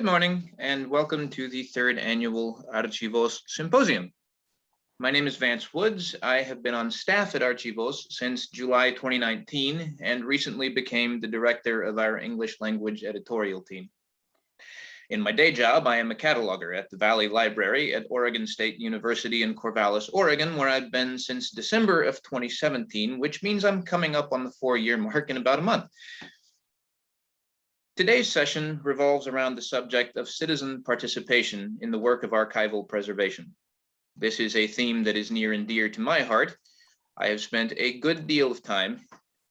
Good morning and welcome to the third annual Archivoz Symposium. My name is Vance Woods. I have been on staff at Archivoz since July 2019 and recently became the director of our English language editorial team. In my day job, I am a cataloger at the Valley Library at Oregon State University in Corvallis, Oregon, where I've been since December of 2017, which means I'm coming up on the 4-year mark in about a month. Today's session revolves around the subject of citizen participation in the work of archival preservation. This is a theme that is near and dear to my heart. I have spent a good deal of time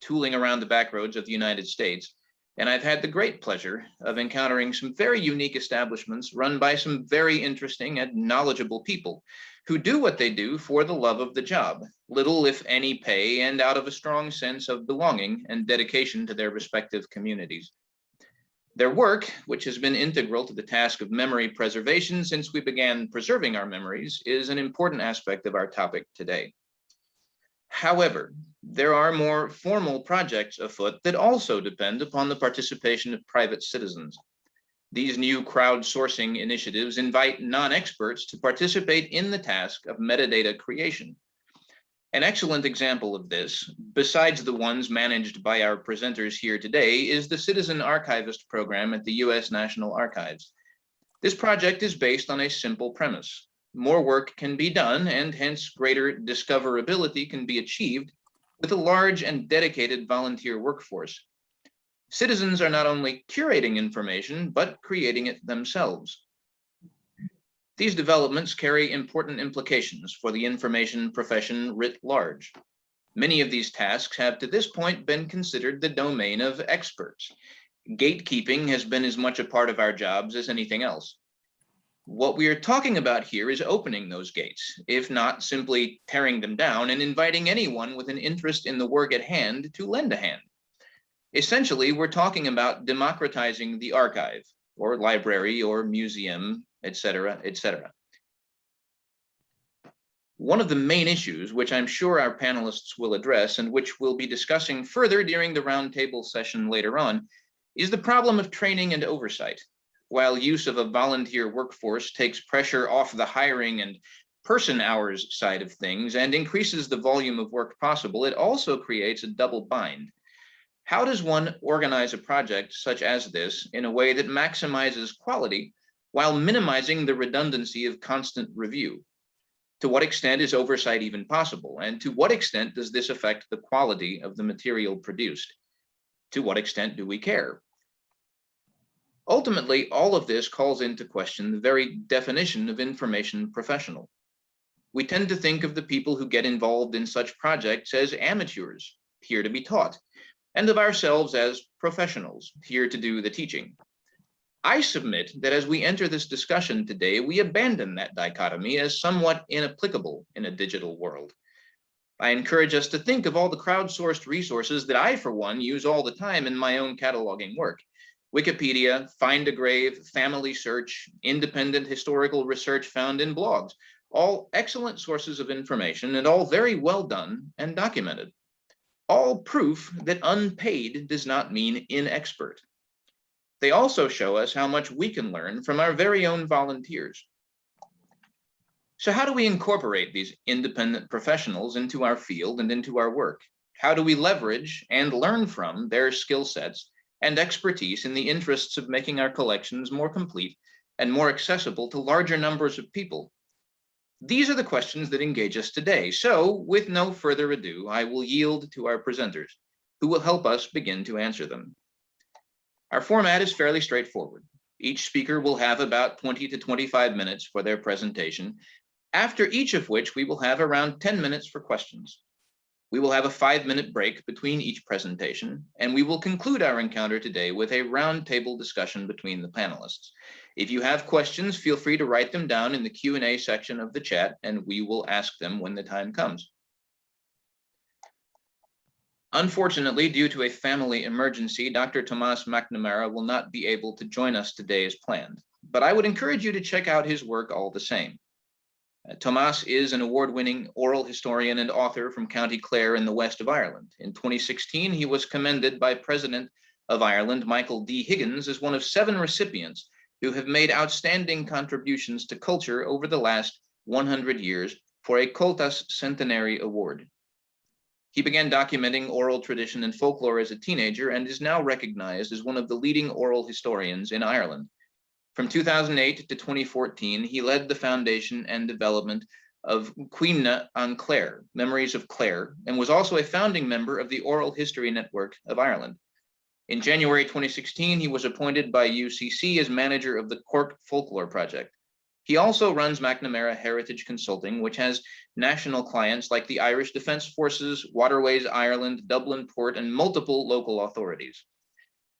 tooling around the backroads of the United States, and I've had the great pleasure of encountering some very unique establishments run by some very interesting and knowledgeable people who do what they do for the love of the job, little if any pay, and out of a strong sense of belonging and dedication to their respective communities. Their work, which has been integral to the task of memory preservation since we began preserving our memories, is an important aspect of our topic today. However, there are more formal projects afoot that also depend upon the participation of private citizens. These new crowdsourcing initiatives invite non-experts to participate in the task of metadata creation. An excellent example of this, besides the ones managed by our presenters here today, is the Citizen Archivist program at the U.S. National Archives. This project is based on a simple premise. More work can be done, and hence greater discoverability can be achieved with a large and dedicated volunteer workforce. Citizens are not only curating information, but creating it themselves. These developments carry important implications for the information profession writ large. Many of these tasks have to this point been considered the domain of experts. Gatekeeping has been as much a part of our jobs as anything else. What we are talking about here is opening those gates, if not simply tearing them down and inviting anyone with an interest in the work at hand to lend a hand. Essentially, we're talking about democratizing the archive, or library, or museum, etc., etc. One of the main issues, which I'm sure our panelists will address and which we'll be discussing further during the roundtable session later on, is the problem of training and oversight. While use of a volunteer workforce takes pressure off the hiring and person hours side of things and increases the volume of work possible, it also creates a double bind. How does one organize a project such as this in a way that maximizes quality while minimizing the redundancy of constant review? To what extent is oversight even possible? And to what extent does this affect the quality of the material produced? To what extent do we care? Ultimately, all of this calls into question the very definition of information professional. We tend to think of the people who get involved in such projects as amateurs, here to be taught, and of ourselves as professionals, here to do the teaching. I submit that as we enter this discussion today, we abandon that dichotomy as somewhat inapplicable in a digital world. I encourage us to think of all the crowdsourced resources that I, for one, use all the time in my own cataloging work. Wikipedia, Find a Grave, Family Search, independent historical research found in blogs, all excellent sources of information and all very well done and documented. All proof that unpaid does not mean inexpert. They also show us how much we can learn from our very own volunteers. So how do we incorporate these independent professionals into our field and into our work? How do we leverage and learn from their skill sets and expertise in the interests of making our collections more complete and more accessible to larger numbers of people? These are the questions that engage us today. So with no further ado, I will yield to our presenters, who will help us begin to answer them. Our format is fairly straightforward. Each speaker will have about 20 to 25 minutes for their presentation, after each of which we will have around 10 minutes for questions. We will have a 5-minute break between each presentation, and we will conclude our encounter today with a roundtable discussion between the panelists. If you have questions, feel free to write them down in the Q&A section of the chat, and we will ask them when the time comes. Unfortunately, due to a family emergency, Dr. Tomás McNamara will not be able to join us today as planned, but I would encourage you to check out his work all the same. Tomás is an award-winning oral historian and author from County Clare in the west of Ireland. In 2016, he was commended by President of Ireland, Michael D. Higgins, as one of 7 recipients who have made outstanding contributions to culture over the last 100 years for a Coltas Centenary Award. He began documenting oral tradition and folklore as a teenager and is now recognized as one of the leading oral historians in Ireland. From 2008 to 2014, he led the foundation and development of Cuimhne an Clare, Memories of Clare, and was also a founding member of the Oral History Network of Ireland. In January 2016, he was appointed by UCC as manager of the Cork Folklore Project. He also runs McNamara Heritage Consulting, which has national clients like the Irish Defence Forces, Waterways Ireland, Dublin Port, and multiple local authorities.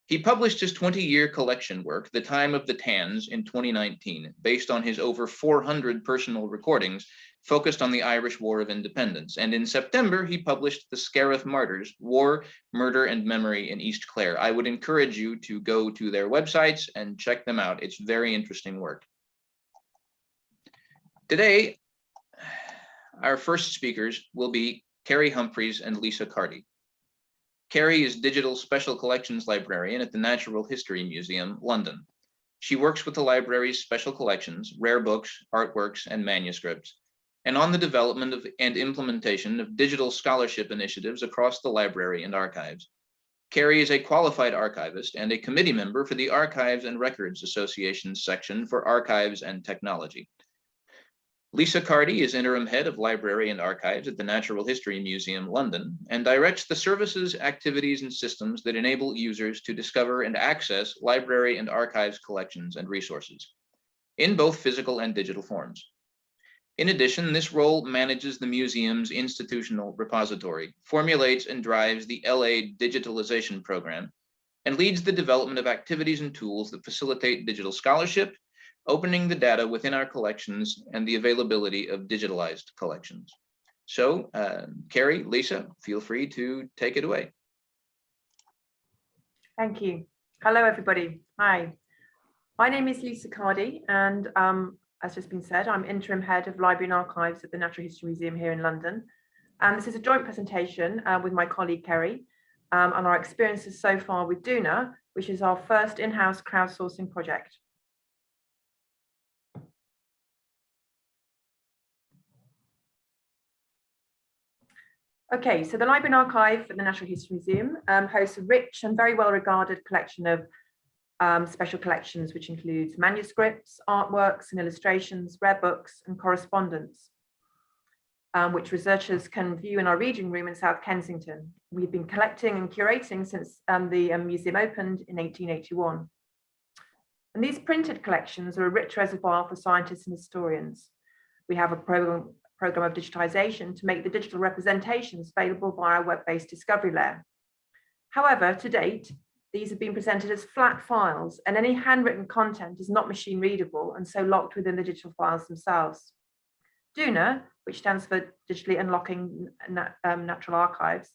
He published his 20-year collection work, The Time of the Tans, in 2019, based on his over 400 personal recordings focused on the Irish War of Independence. And in September, he published The Scariff Martyrs, War, Murder, and Memory in East Clare. I would encourage you to go to their websites and check them out. It's very interesting work. Today, our first speakers will be Ceri Humphries and Lisa Cardy. Ceri is Digital Special Collections Librarian at the Natural History Museum, London. She works with the library's special collections, rare books, artworks, and manuscripts, and on the development of and implementation of digital scholarship initiatives across the library and archives. Ceri is a qualified archivist and a committee member for the Archives and Records Association's section for Archives and Technology. Lisa Cardy is interim head of library and archives at the Natural History Museum, London, and directs the services, activities, and systems that enable users to discover and access library and archives collections and resources in both physical and digital forms. In addition, this role manages the museum's institutional repository, formulates and drives the LA Digitalization Program, and leads the development of activities and tools that facilitate digital scholarship, opening the data within our collections, and the availability of digitalized collections. So, Ceri, Lisa, feel free to take it away. Thank you. Hello, everybody. Hi. My name is Lisa Cardy, and as just been said, I'm interim head of library and archives at the Natural History Museum here in London. And this is a joint presentation with my colleague Ceri on our experiences so far with DUNA, which is our first in-house crowdsourcing project. Okay, so the Library and Archive at the Natural History Museum hosts a rich and very well-regarded collection of special collections, which includes manuscripts, artworks and illustrations, rare books and correspondence, which researchers can view in our reading room in South Kensington. We've been collecting and curating since the museum opened in 1881. And these printed collections are a rich reservoir for scientists and historians. We have a program of digitization to make the digital representations available via our web-based discovery layer. However, to date, these have been presented as flat files, and any handwritten content is not machine readable and so locked within the digital files themselves. DUNA, which stands for Digitally Unlocking Natural Archives,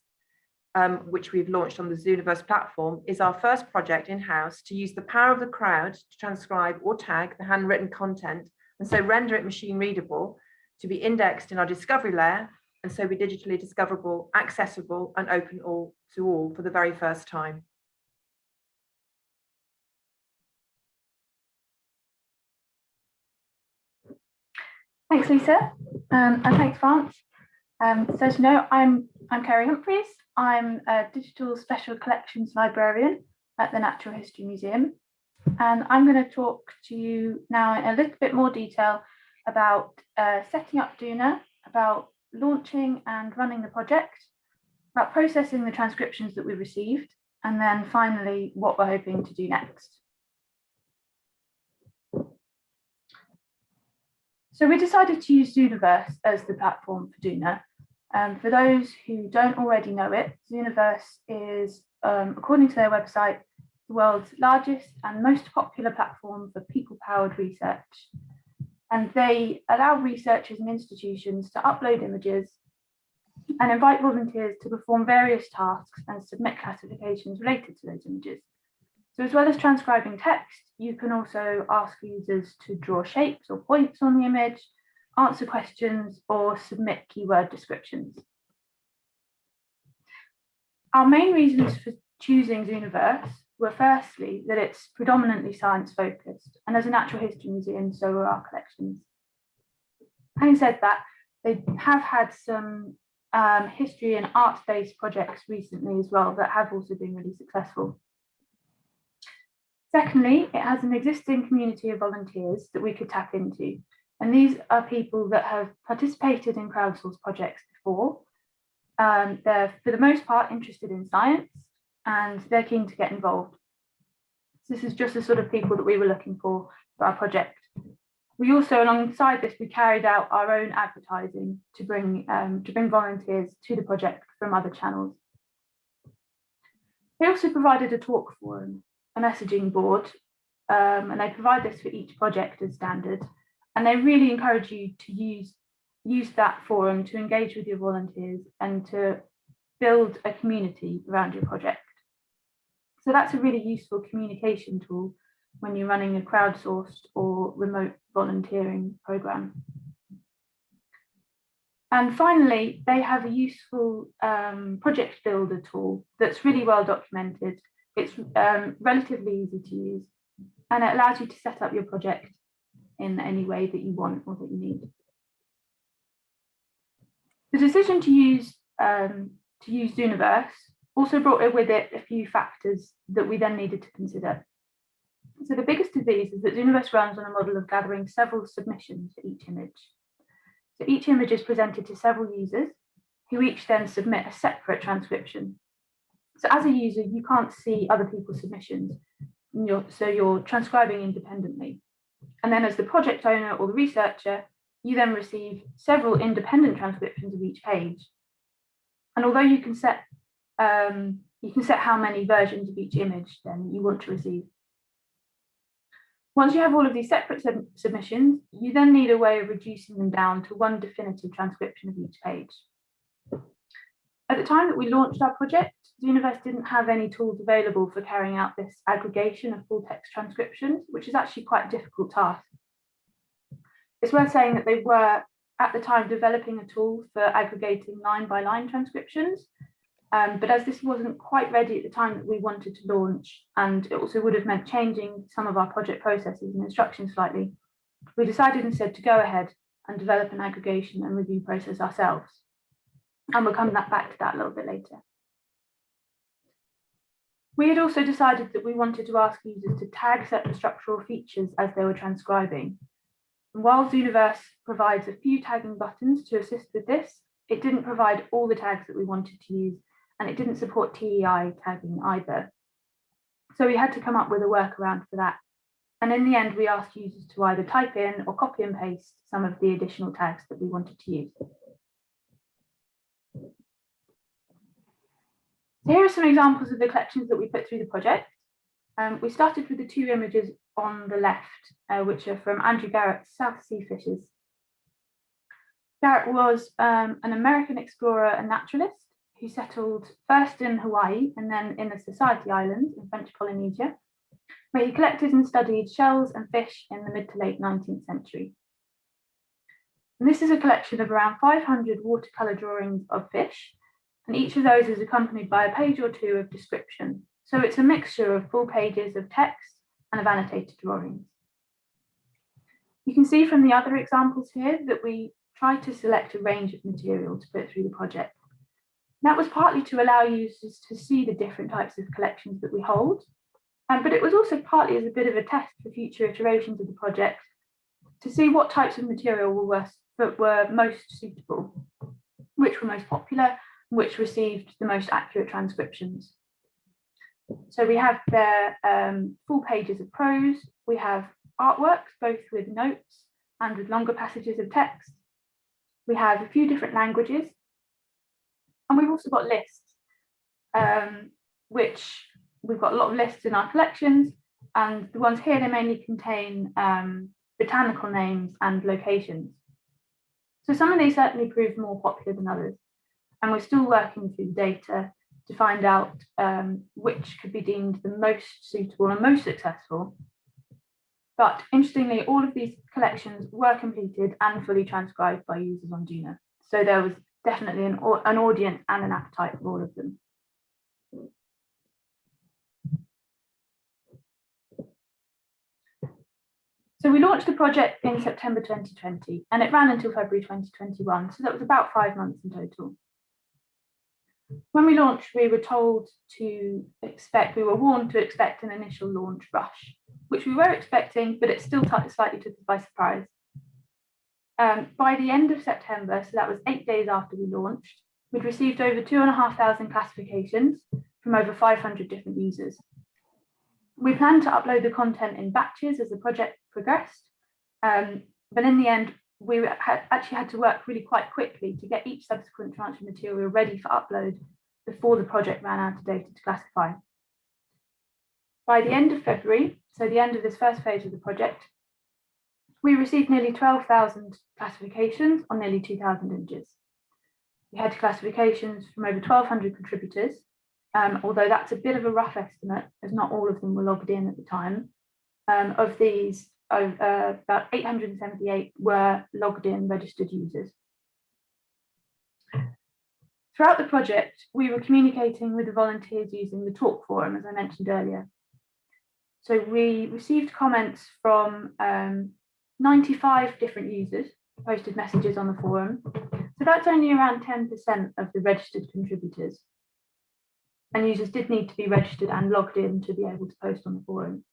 which we've launched on the Zooniverse platform, is our first project in-house to use the power of the crowd to transcribe or tag the handwritten content and so render it machine readable, to be indexed in our discovery layer, and so be digitally discoverable, accessible, and open to all for the very first time. Thanks, Lisa, and thanks, Vance. So as you know, I'm Ceri Humphries. I'm a digital special collections librarian at the Natural History Museum, and I'm going to talk to you now in a little bit more detail about setting up DUNA, about launching and running the project, about processing the transcriptions that we received, and then finally what we're hoping to do next. So we decided to use Zooniverse as the platform for DUNA. For those who don't already know it, Zooniverse is, according to their website, the world's largest and most popular platform for people-powered research. And they allow researchers and institutions to upload images and invite volunteers to perform various tasks and submit classifications related to those images. So as well as transcribing text, you can also ask users to draw shapes or points on the image, answer questions, or submit keyword descriptions. Our main reasons for choosing Zooniverse were firstly that it's predominantly science focused, and as a natural history museum, so are our collections. Having said that, they have had some history and arts-based projects recently as well that have also been really successful. Secondly, it has an existing community of volunteers that we could tap into. And these are people that have participated in crowdsourced projects before. They're, for the most part, interested in science, and they're keen to get involved. So this is just the sort of people that we were looking for our project. We also, alongside this, we carried out our own advertising to bring volunteers to the project from other channels. They also provided a talk forum, a messaging board, and they provide this for each project as standard. And they really encourage you to use that forum to engage with your volunteers and to build a community around your project. So that's a really useful communication tool when you're running a crowdsourced or remote volunteering program. And finally, they have a useful project builder tool that's really well documented. It's relatively easy to use, and it allows you to set up your project in any way that you want or that you need. The decision to use Zooniverse also brought with it a few factors that we then needed to consider. So the biggest of these is that Zooniverse runs on a model of gathering several submissions for each image. So each image is presented to several users who each then submit a separate transcription. So as a user, you can't see other people's submissions, so you're transcribing independently. And then as the project owner or the researcher, you then receive several independent transcriptions of each page. And although you can set how many versions of each image then you want to receive. Once you have all of these separate submissions, you then need a way of reducing them down to one definitive transcription of each page. At the time that we launched our project, Zooniverse didn't have any tools available for carrying out this aggregation of full text transcriptions, which is actually quite a difficult task. It's worth saying that they were, at the time, developing a tool for aggregating line-by-line transcriptions, but as this wasn't quite ready at the time that we wanted to launch, and it also would have meant changing some of our project processes and instructions slightly, we decided instead to go ahead and develop an aggregation and review process ourselves. And we'll come back to that a little bit later. We had also decided that we wanted to ask users to tag certain structural features as they were transcribing. And while Zooniverse provides a few tagging buttons to assist with this, it didn't provide all the tags that we wanted to use, and it didn't support TEI tagging either. So we had to come up with a workaround for that. And in the end, we asked users to either type in or copy and paste some of the additional tags that we wanted to use. So here are some examples of the collections that we put through the project. We started with the two images on the left, which are from Andrew Garrett's South Sea Fishes. Garrett was an American explorer and naturalist who settled first in Hawaii and then in the Society Islands in French Polynesia, where he collected and studied shells and fish in the mid to late 19th century. And this is a collection of around 500 watercolor drawings of fish, and each of those is accompanied by a page or two of description. So it's a mixture of full pages of text and of annotated drawings. You can see from the other examples here that we tried to select a range of material to put through the project. That was partly to allow users to see the different types of collections that we hold, but it was also partly as a bit of a test for future iterations of the project to see what types of material were most suitable, which were most popular, which received the most accurate transcriptions. So we have there full pages of prose, we have artworks, both with notes and with longer passages of text. We have a few different languages, and we've also got lists, which we've got a lot of lists in our collections, and the ones here, they mainly contain botanical names and locations. So some of these certainly proved more popular than others, and we're still working through the data to find out which could be deemed the most suitable and most successful. But interestingly, all of these collections were completed and fully transcribed by users on DUNA. So there was definitely an audience and an appetite for all of them. So we launched the project in September 2020 and it ran until February 2021. So that was about 5 months in total. When we launched, we were warned to expect an initial launch rush, which we were expecting, but it still slightly took us by surprise. By the end of September, so that was 8 days after we launched, we'd received over 2,500 classifications from over 500 different users. We planned to upload the content in batches as the project progressed, but in the end, we actually had to work really quite quickly to get each subsequent tranche of material ready for upload before the project ran out of data to classify. By the end of February, so the end of this first phase of the project, we received nearly 12,000 classifications on nearly 2,000 images. We had classifications from over 1,200 contributors, although that's a bit of a rough estimate, as not all of them were logged in at the time. Of these, about 878 were logged in registered users. Throughout the project, we were communicating with the volunteers using the talk forum, as I mentioned earlier. So we received comments from 95 different users who posted messages on the forum. So that's only around 10% of the registered contributors. And users did need to be registered and logged in to be able to post on the forum.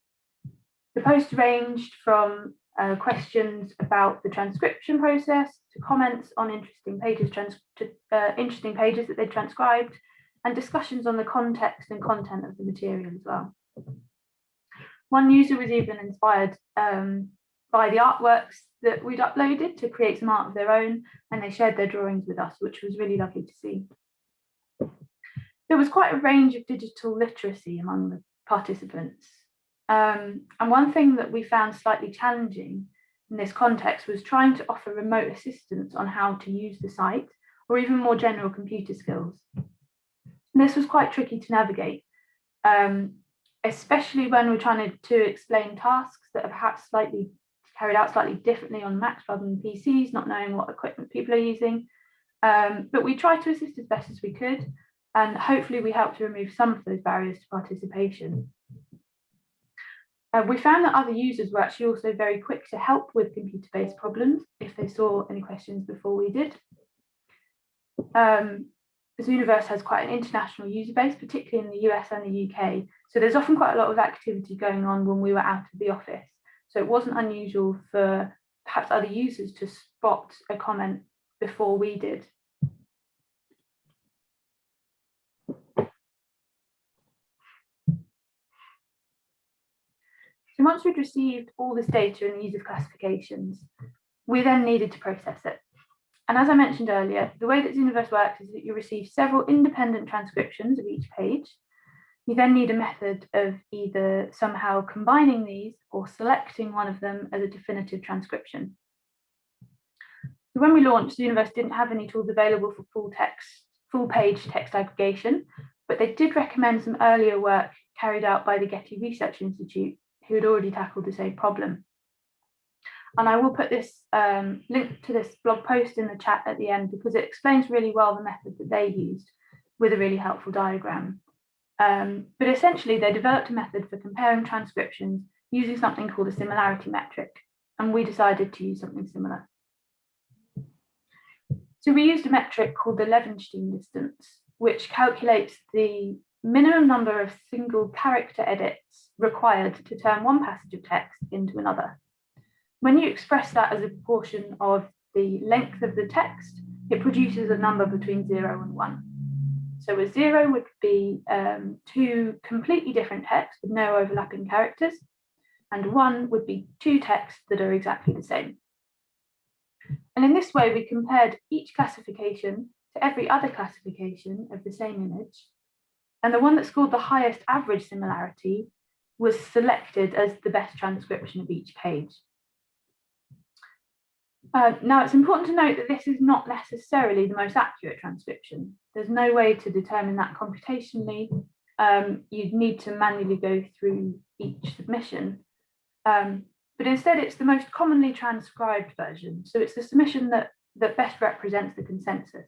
The posts ranged from questions about the transcription process to comments on interesting pages that they transcribed, and discussions on the context and content of the material as well. One user was even inspired by the artworks that we'd uploaded to create some art of their own, and they shared their drawings with us, which was really lovely to see. There was quite a range of digital literacy among the participants. And one thing that we found slightly challenging in this context was trying to offer remote assistance on how to use the site, or even more general computer skills. This was quite tricky to navigate, especially when we're trying to explain tasks that are perhaps carried out slightly differently on Macs rather than PCs, not knowing what equipment people are using. But we tried to assist as best as we could, and hopefully we helped to remove some of those barriers to participation. We found that other users were actually also very quick to help with computer-based problems if they saw any questions before we did. Zooniverse has quite an international user base, particularly in the US and the UK. So there's often quite a lot of activity going on when we were out of the office. So it wasn't unusual for perhaps other users to spot a comment before we did. So once we'd received all this data and the user classifications, we then needed to process it. And as I mentioned earlier, the way that Zooniverse works is that you receive several independent transcriptions of each page. You then need a method of either somehow combining these or selecting one of them as a definitive transcription. So when we launched, Zooniverse didn't have any tools available for full page text aggregation, but they did recommend some earlier work carried out by the Getty Research Institute, who had already tackled the same problem. And I will put this link to this blog post in the chat at the end, because it explains really well the method that they used with a really helpful diagram. But essentially, they developed a method for comparing transcriptions using something called a similarity metric, and we decided to use something similar. So we used a metric called the Levenstein distance, which calculates the minimum number of single character edits required to turn one passage of text into another. When you express that as a proportion of the length of the text, it produces a number between 0 and 1. So a 0 would be two completely different texts with no overlapping characters, and 1 would be two texts that are exactly the same. And in this way, we compared each classification to every other classification of the same image, and the one that scored the highest average similarity was selected as the best transcription of each page. Now, it's important to note that this is not necessarily the most accurate transcription. There's no way to determine that computationally. You'd need to manually go through each submission. But instead, it's the most commonly transcribed version. So it's the submission that best represents the consensus.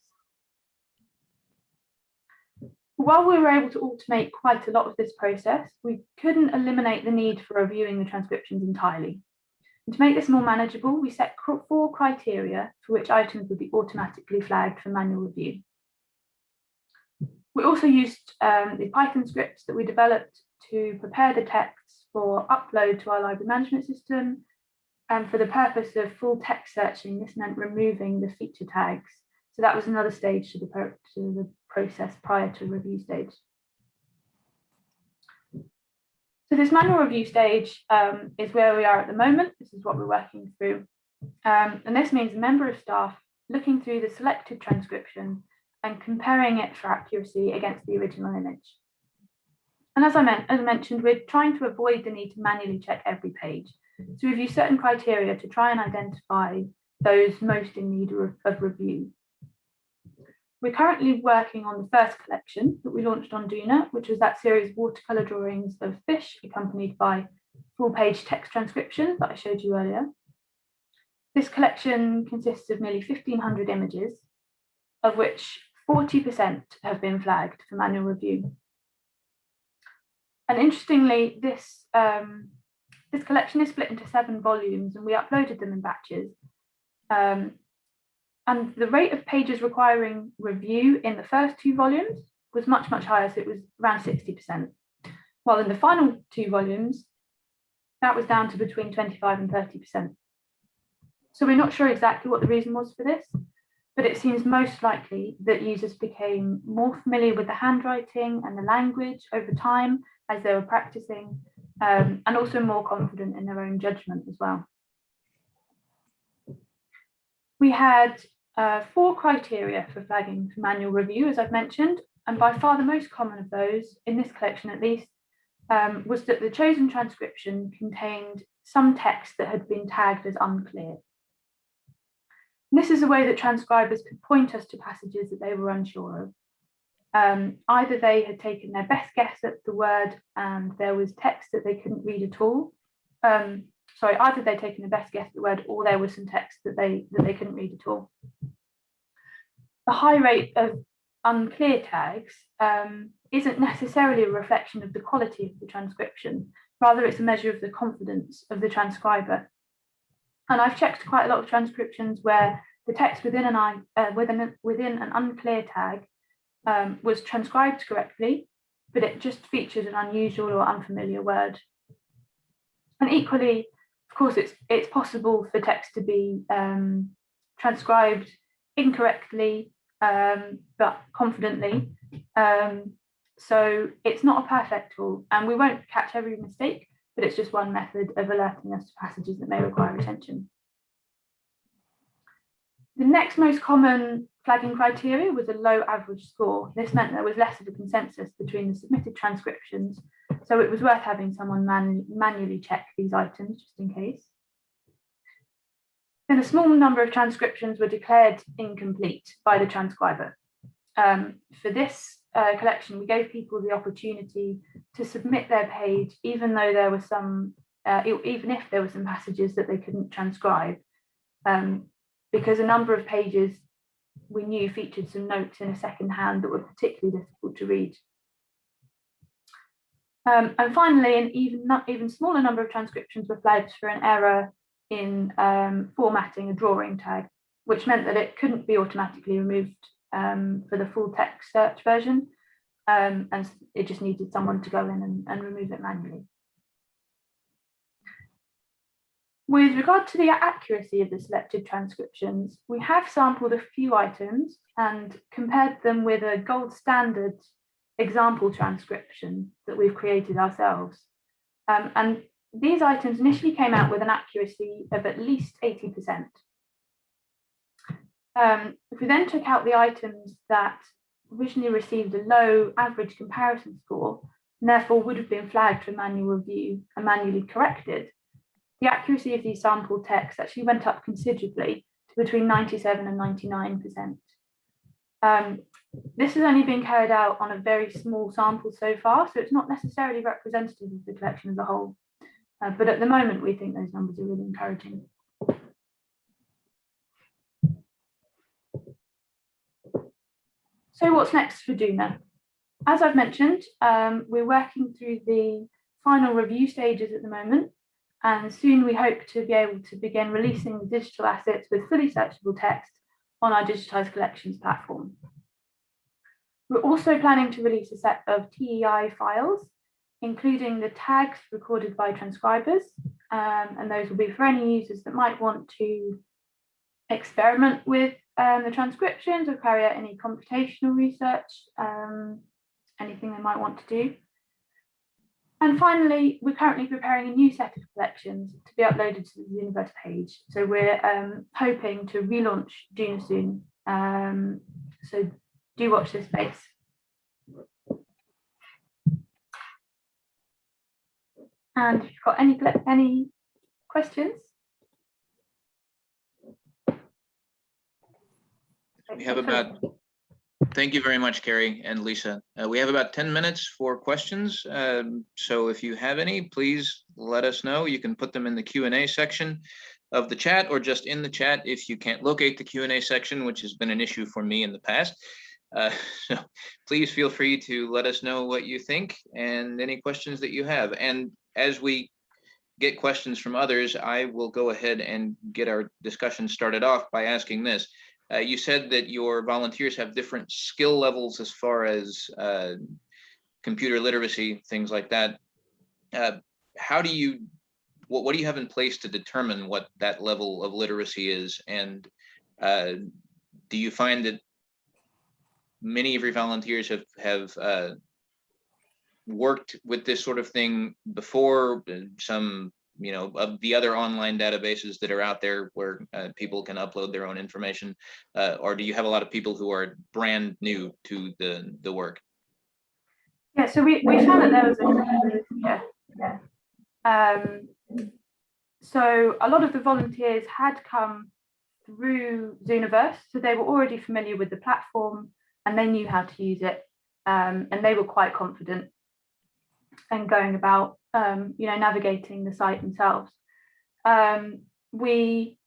While we were able to automate quite a lot of this process, we couldn't eliminate the need for reviewing the transcriptions entirely. And to make this more manageable, we set 4 criteria for which items would be automatically flagged for manual review. We also used the Python scripts that we developed to prepare the texts for upload to our library management system. And for the purpose of full text searching, this meant removing the feature tags. So that was another stage to the process prior to review stage. So this manual review stage is where we are at the moment. This is what we're working through. And this means a member of staff looking through the selected transcription and comparing it for accuracy against the original image. And as I mentioned, we're trying to avoid the need to manually check every page. So we've used certain criteria to try and identify those most in need of review. We're currently working on the first collection that we launched on DUNA, which was that series of watercolour drawings of fish accompanied by full-page text transcription that I showed you earlier. This collection consists of nearly 1,500 images, of which 40% have been flagged for manual review. And interestingly, this collection is split into 7 volumes, and we uploaded them in batches. And the rate of pages requiring review in the first 2 volumes was much, much higher, so it was around 60%. While in the final 2 volumes, that was down to between 25 and 30%. So we're not sure exactly what the reason was for this, but it seems most likely that users became more familiar with the handwriting and the language over time as they were practicing, and also more confident in their own judgment as well. We had 4 criteria for flagging for manual review, as I've mentioned, and by far the most common of those, in this collection at least, was that the chosen transcription contained some text that had been tagged as unclear. And this is a way that transcribers could point us to passages that they were unsure of. Either they had taken their best guess at the word and there was text that they couldn't read at all. Either they'd taken the best guess at the word or there was some text that they couldn't read at all. The high rate of unclear tags isn't necessarily a reflection of the quality of the transcription. Rather, it's a measure of the confidence of the transcriber. And I've checked quite a lot of transcriptions where the text within an unclear tag was transcribed correctly, but it just featured an unusual or unfamiliar word. And equally, of course, it's possible for text to be transcribed incorrectly, but confidently. So it's not a perfect tool, and we won't catch every mistake, but it's just one method of alerting us to passages that may require attention. The next most common flagging criteria was a low average score. This meant there was less of a consensus between the submitted transcriptions, so it was worth having someone manually check these items just in case. Then a small number of transcriptions were declared incomplete by the transcriber. For this collection, we gave people the opportunity to submit their page, even though there was even if there were some passages that they couldn't transcribe, because a number of pages we knew featured some notes in a second hand that were particularly difficult to read. And finally, an even smaller number of transcriptions were flagged for an error in formatting a drawing tag, which meant that it couldn't be automatically removed for the full text search version, and it just needed someone to go in and remove it manually. With regard to the accuracy of the selected transcriptions, we have sampled a few items and compared them with a gold standard example transcription that we've created ourselves. And these items initially came out with an accuracy of at least 80%. If we then took out the items that originally received a low average comparison score, and therefore would have been flagged for manual review and manually corrected, the accuracy of these sample texts actually went up considerably to between 97 and 99%. This has only been carried out on a very small sample so far, so it's not necessarily representative of the collection as a whole. But at the moment, we think those numbers are really encouraging. So what's next for DUNA? As I've mentioned, we're working through the final review stages at the moment, And soon we hope to be able to begin releasing digital assets with fully searchable text on our digitized collections platform. We're also planning to release a set of TEI files, including the tags recorded by transcribers, and those will be for any users that might want to experiment with the transcriptions or carry out any computational research, anything they might want to do. And finally, we're currently preparing a new set of collections to be uploaded to the Zooniverse page. So we're hoping to relaunch DUNA soon. So do watch this space. And if you've got any questions? We have about, thank you very much, Ceri and Lisa. We have about 10 minutes for questions. So if you have any, please let us know. You can put them in the Q&A section of the chat or just in the chat if you can't locate the Q&A section, which has been an issue for me in the past. So please feel free to let us know what you think and any questions that you have. And as we get questions from others, I will go ahead and get our discussion started off by asking this. You said that your volunteers have different skill levels as far as computer literacy, things like that. How do you, what do you have in place to determine what that level of literacy is? And do you find that many of your volunteers have worked with this sort of thing before? Some, you know, of the other online databases that are out there where people can upload their own information, or do you have a lot of people who are brand new to the work? Yeah, so we found that there was so a lot of the volunteers had come through Zooniverse, so they were already familiar with the platform and they knew how to use it, and they were quite confident and going about navigating the site themselves. We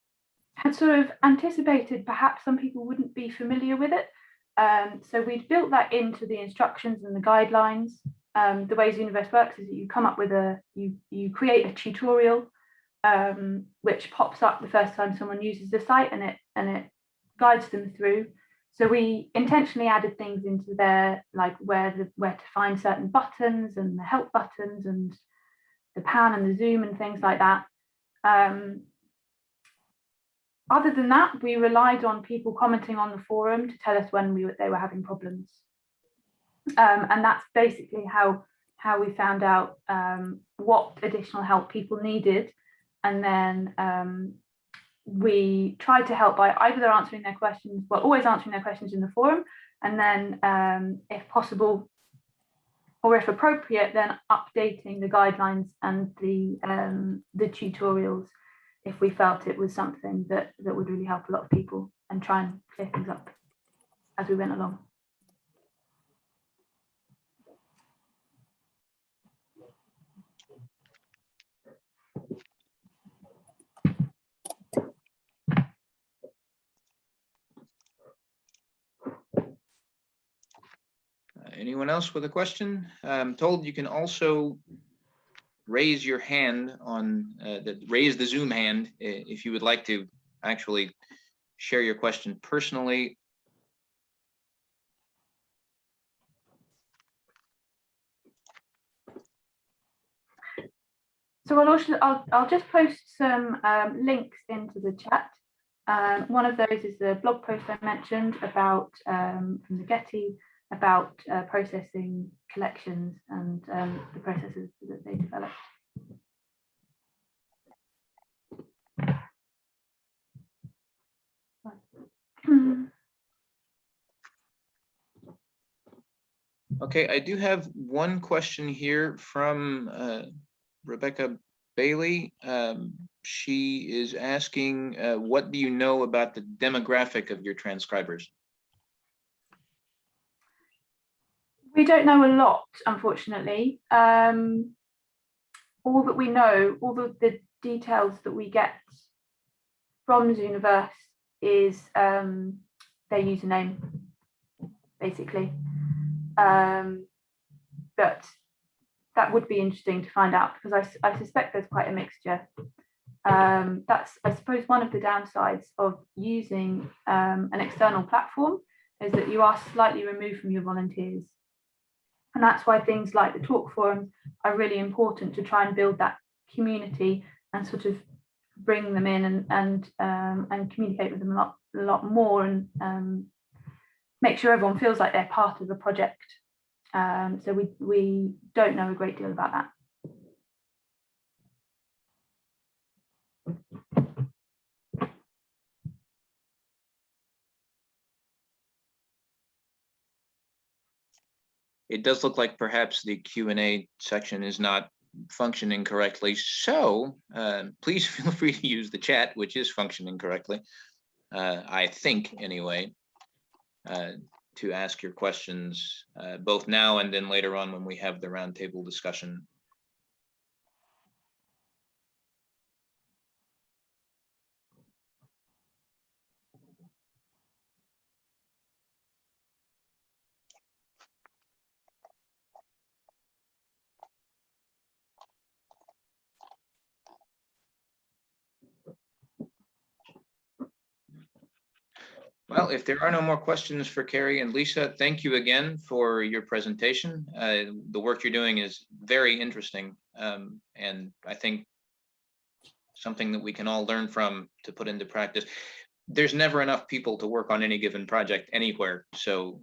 had sort of anticipated perhaps some people wouldn't be familiar with it, so we'd built that into the instructions and the guidelines. The way Zooniverse works is that you come up with you create a tutorial which pops up the first time someone uses the site, and it guides them through. So we intentionally added things into there, like where to find certain buttons and the help buttons and the pan and the zoom and things like that. Other than that, we relied on people commenting on the forum to tell us when they were having problems. And that's basically how we found out what additional help people needed. And then we tried to help by either answering their questions, well, always answering their questions in the forum, and then if possible, or if appropriate, then updating the guidelines and the tutorials if we felt it was something that would really help a lot of people, and try and clear things up as we went along. Anyone else with a question? I'm told you can also raise your hand on raise the Zoom hand if you would like to actually share your question personally. So I'll just post some links into the chat. One of those is the blog post I mentioned about from the Getty about processing collections and the processes that they developed. Okay, I do have one question here from Rebecca Bailey. She is asking, what do you know about the demographic of your transcribers? We don't know a lot, unfortunately. All that we know, all the details that we get from Zooniverse is their username, basically. But that would be interesting to find out, because I suspect there's quite a mixture. That's, I suppose, one of the downsides of using an external platform, is that you are slightly removed from your volunteers. And that's why things like the talk forums are really important, to try and build that community and sort of bring them in and communicate with them a lot more, and make sure everyone feels like they're part of the project. So we don't know a great deal about that. It does look like perhaps the Q&A section is not functioning correctly. So please feel free to use the chat, which is functioning correctly, I think anyway, to ask your questions both now and then later on when we have the roundtable discussion. Well, if there are no more questions for Ceri and Lisa, thank you again for your presentation. The work you're doing is very interesting, and I think something that we can all learn from to put into practice. There's never enough people to work on any given project anywhere, so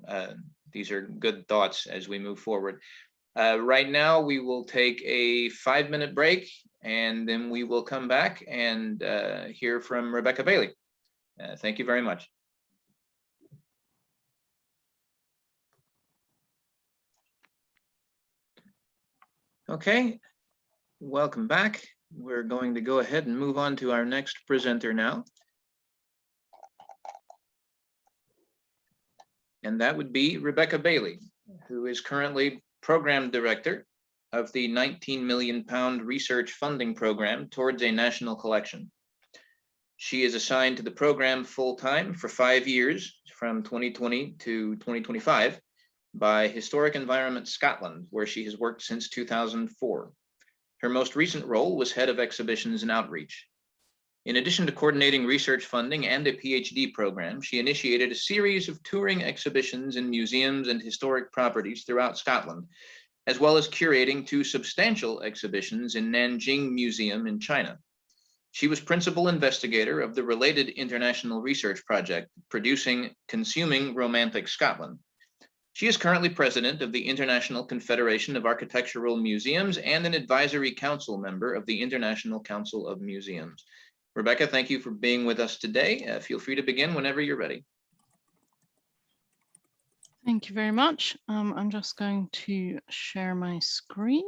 these are good thoughts as we move forward. Right now, we will take a 5-minute break, and then we will come back and hear from Rebecca Bailey. Thank you very much. Okay, welcome back. We're going to go ahead and move on to our next presenter now. And that would be Rebecca Bailey, who is currently Program Director of the £19 million research funding program towards a national collection. She is assigned to the program full-time for 5 years, from 2020 to 2025. By Historic Environment Scotland, where she has worked since 2004. Her most recent role was Head of Exhibitions and Outreach. In addition to coordinating research funding and a PhD program, she initiated a series of touring exhibitions in museums and historic properties throughout Scotland, as well as curating 2 substantial exhibitions in Nanjing Museum in China. She was principal investigator of the related international research project, producing Consuming Romantic Scotland. She is currently president of the International Confederation of Architectural Museums and an advisory council member of the International Council of Museums. Rebecca, thank you for being with us today. Feel free to begin whenever you're ready. Thank you very much. I'm just going to share my screen.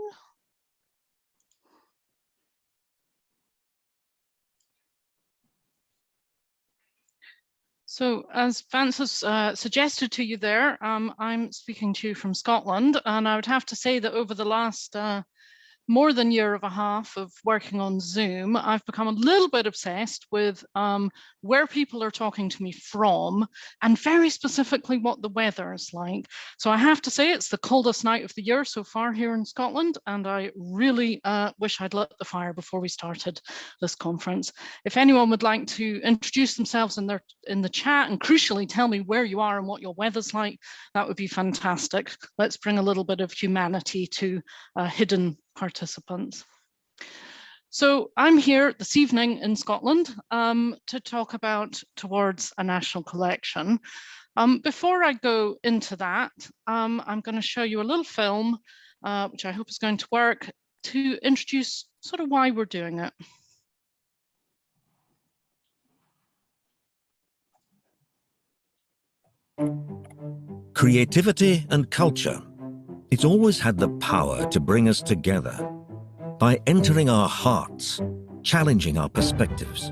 So as Vance has suggested to you there, I'm speaking to you from Scotland, and I would have to say that over the last more than year and a half of working on Zoom, I've become a little bit obsessed with where people are talking to me from, and very specifically what the weather is like. So I have to say it's the coldest night of the year so far here in Scotland, and I really wish I'd lit the fire before we started this conference. If anyone would like to introduce themselves in the chat and crucially tell me where you are and what your weather's like, that would be fantastic. Let's bring a little bit of humanity to hidden participants. So I'm here this evening in Scotland to talk about Towards a National Collection. Before I go into that, I'm going to show you a little film, which I hope is going to work, to introduce sort of why we're doing it. Creativity and culture. It's always had the power to bring us together by entering our hearts, challenging our perspectives.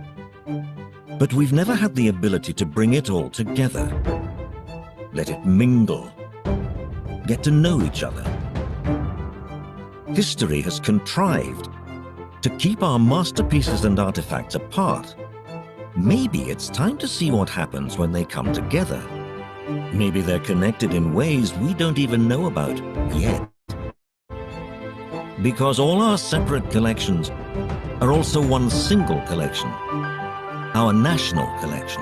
But we've never had the ability to bring it all together. Let it mingle, get to know each other. History has contrived to keep our masterpieces and artifacts apart. Maybe it's time to see what happens when they come together. Maybe they're connected in ways we don't even know about yet. Because all our separate collections are also one single collection, our national collection.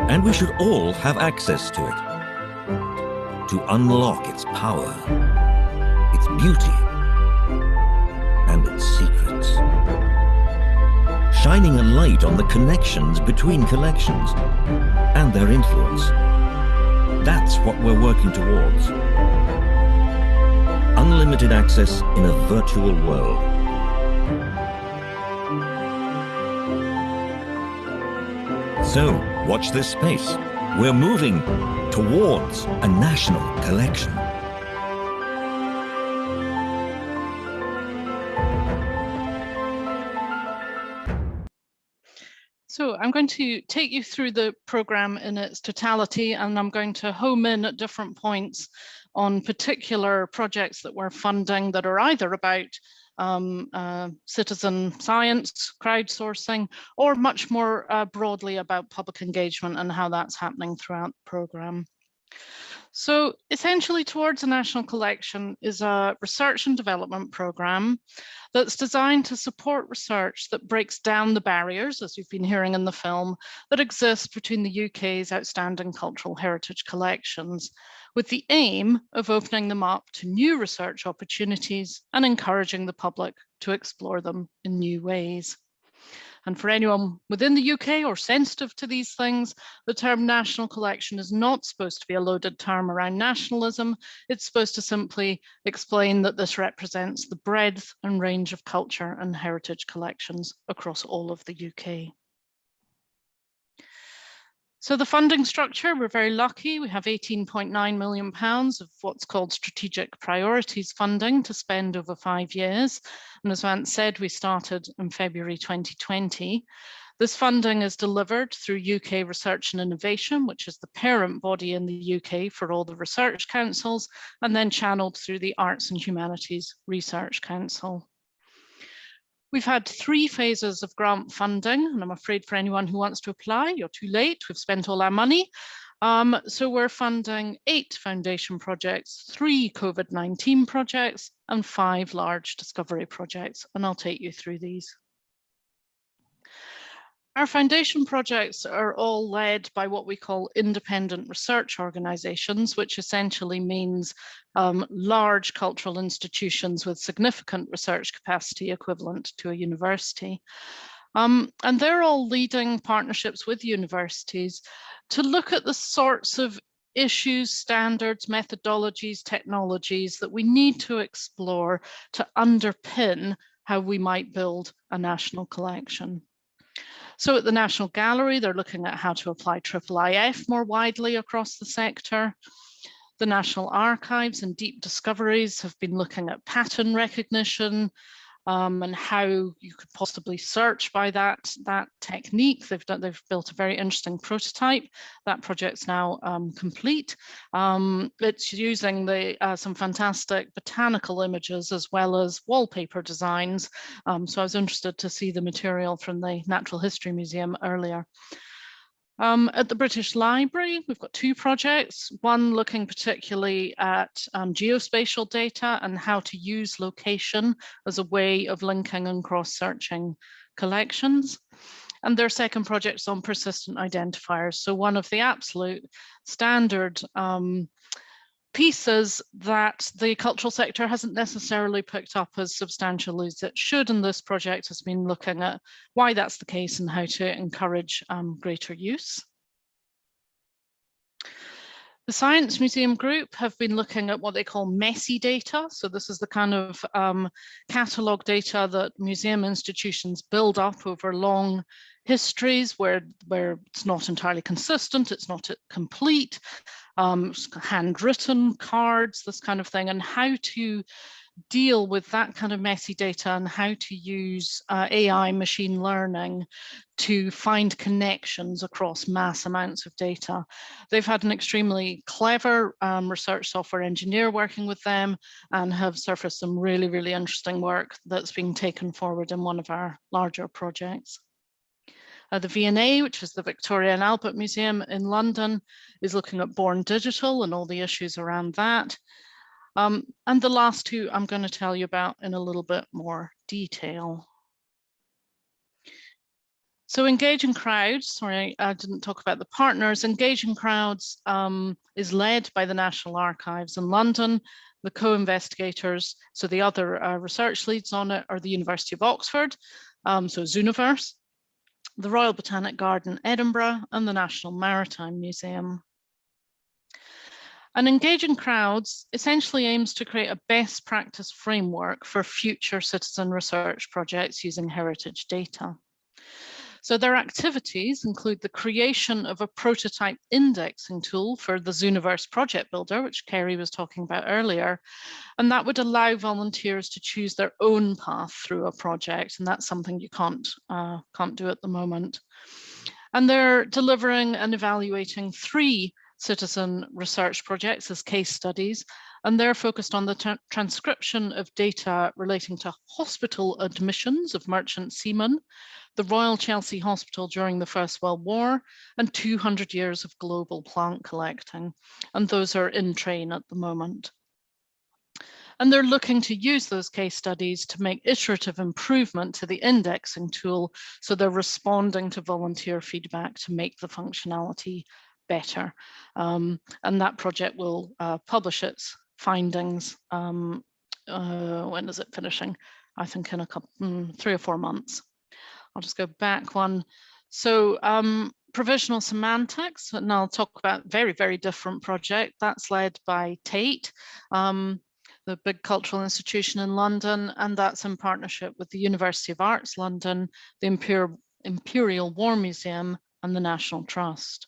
And we should all have access to it, to unlock its power, its beauty, and its secrets. Shining a light on the connections between collections and their influence. That's what we're working towards. Unlimited access in a virtual world. So, watch this space. We're moving towards a national collection. So I'm going to take you through the program in its totality, and I'm going to home in at different points on particular projects that we're funding that are either about citizen science, crowdsourcing, or much more broadly about public engagement and how that's happening throughout the program. So essentially, Towards a National Collection is a research and development program that's designed to support research that breaks down the barriers, as you've been hearing in the film, that exist between the UK's outstanding cultural heritage collections, with the aim of opening them up to new research opportunities and encouraging the public to explore them in new ways. And for anyone within the UK or sensitive to these things, the term national collection is not supposed to be a loaded term around nationalism. It's supposed to simply explain that this represents the breadth and range of culture and heritage collections across all of the UK. So the funding structure, we're very lucky. We have £18.9 million of what's called strategic priorities funding to spend over 5 years. And as Vance said, we started in February 2020. This funding is delivered through UK Research and Innovation, which is the parent body in the UK for all the research councils, and then channeled through the Arts and Humanities Research Council. We've had 3 phases of grant funding, and I'm afraid for anyone who wants to apply, you're too late, we've spent all our money. So we're funding 8 foundation projects, 3 COVID-19 projects, and 5 large discovery projects, and I'll take you through these. Our foundation projects are all led by what we call independent research organisations, which essentially means large cultural institutions with significant research capacity equivalent to a university. And they're all leading partnerships with universities to look at the sorts of issues, standards, methodologies, technologies that we need to explore to underpin how we might build a national collection. So at the National Gallery, they're looking at how to apply IIIF more widely across the sector. The National Archives and Deep Discoveries have been looking at pattern recognition and how you could possibly search by that technique. They've built a very interesting prototype. That project's now complete. It's using some fantastic botanical images as well as wallpaper designs. So I was interested to see the material from the Natural History Museum earlier. At the British Library, we've got 2 projects, one looking particularly at geospatial data and how to use location as a way of linking and cross-searching collections. And their second project is on persistent identifiers. So one of the absolute standard pieces that the cultural sector hasn't necessarily picked up as substantially as it should, and this project has been looking at why that's the case and how to encourage greater use. The Science Museum Group have been looking at what they call messy data. So this is the kind of catalogue data that museum institutions build up over long histories where it's not entirely consistent, it's not complete, handwritten cards, this kind of thing, and how to deal with that kind of messy data and how to use AI machine learning to find connections across mass amounts of data. They've had an extremely clever research software engineer working with them and have surfaced some really, really interesting work that's being taken forward in one of our larger projects. The V&A, which is the Victoria and Albert Museum in London, is looking at Born Digital and all the issues around that. And the last two I'm going to tell you about in a little bit more detail. So engaging crowds, sorry, I didn't talk about the partners. Engaging crowds is led by the National Archives in London. The co-investigators, so the other research leads on it are the University of Oxford, so Zooniverse, the Royal Botanic Garden, Edinburgh, and the National Maritime Museum. And engaging crowds essentially aims to create a best practice framework for future citizen research projects using heritage data. So their activities include the creation of a prototype indexing tool for the Zooniverse project builder, which Ceri was talking about earlier, and that would allow volunteers to choose their own path through a project, and that's something you can't do at the moment. And they're delivering and evaluating 3 citizen research projects as case studies, and they're focused on the transcription of data relating to hospital admissions of merchant seamen, the Royal Chelsea Hospital during the First World War, and 200 years of global plant collecting. And those are in train at the moment. And they're looking to use those case studies to make iterative improvement to the indexing tool, so they're responding to volunteer feedback to make the functionality better. And that project will publish its findings. When is it finishing? I think in a couple, 3 or 4 months. I'll just go back one. So Provisional Semantics, and I'll talk about a very, very different project. That's led by Tate, the big cultural institution in London, and that's in partnership with the University of Arts London, the Imperial War Museum, and the National Trust.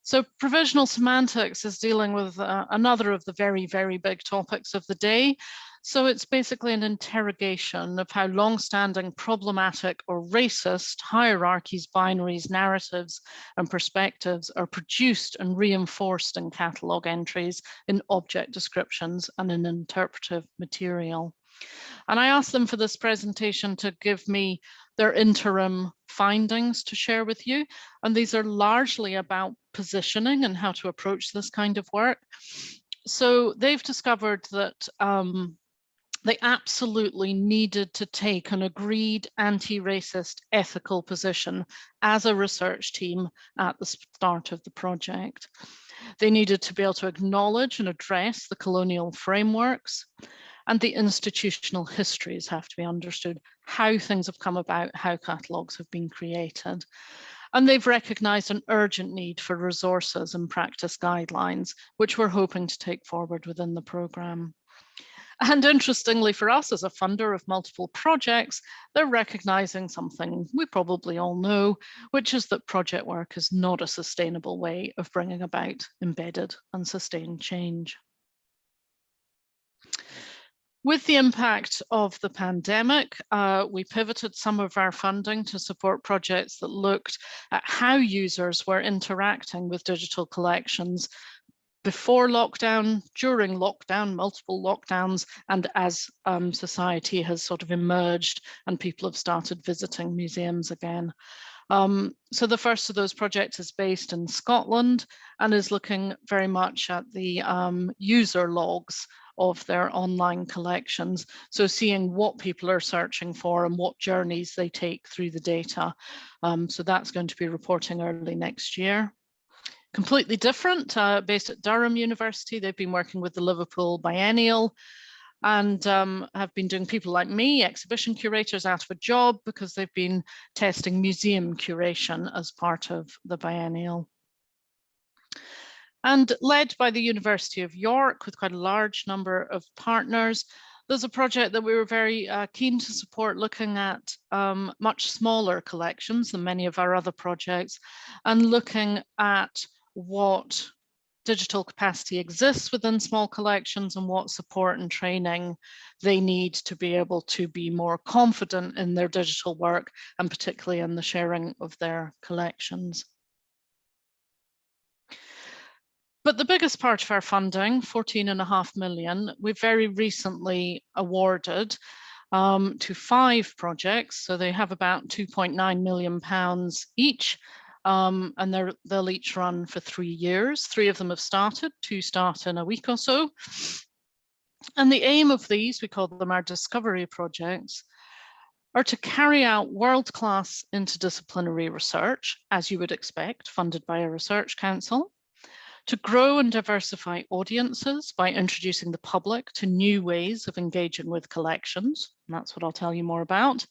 So Provisional Semantics is dealing with another of the very, very big topics of the day. So it's basically an interrogation of how long-standing problematic or racist hierarchies, binaries, narratives, and perspectives are produced and reinforced in catalogue entries, in object descriptions, and in interpretive material. And I asked them for this presentation to give me their interim findings to share with you. And these are largely about positioning and how to approach this kind of work. So they've discovered that they absolutely needed to take an agreed anti-racist ethical position as a research team at the start of the project. They needed to be able to acknowledge and address the colonial frameworks, and the institutional histories have to be understood, how things have come about, how catalogues have been created. And they've recognised an urgent need for resources and practice guidelines, which we're hoping to take forward within the programme. And interestingly for us as a funder of multiple projects, they're recognising something we probably all know, which is that project work is not a sustainable way of bringing about embedded and sustained change. With the impact of the pandemic, we pivoted some of our funding to support projects that looked at how users were interacting with digital collections before lockdown, during lockdown, multiple lockdowns, and as society has sort of emerged and people have started visiting museums again. So the first of those projects is based in Scotland and is looking very much at the user logs of their online collections. So seeing what people are searching for and what journeys they take through the data. So that's going to be reporting early next year. Completely different, based at Durham University. They've been working with the Liverpool Biennial and have been doing people like me, exhibition curators, out of a job because they've been testing museum curation as part of the Biennial. And led by the University of York with quite a large number of partners, there's a project that we were very keen to support, looking at much smaller collections than many of our other projects, and looking at what digital capacity exists within small collections and what support and training they need to be able to be more confident in their digital work, and particularly in the sharing of their collections. But the biggest part of our funding, 14.5 million, we very recently awarded to 5 projects. So they have about £2.9 million each, and they'll each run for 3 years. 3 of them have started, 2 start in a week or so. And the aim of these, we call them our discovery projects, are to carry out world-class interdisciplinary research, as you would expect, funded by a research council, to grow and diversify audiences by introducing the public to new ways of engaging with collections, and that's what I'll tell you more about,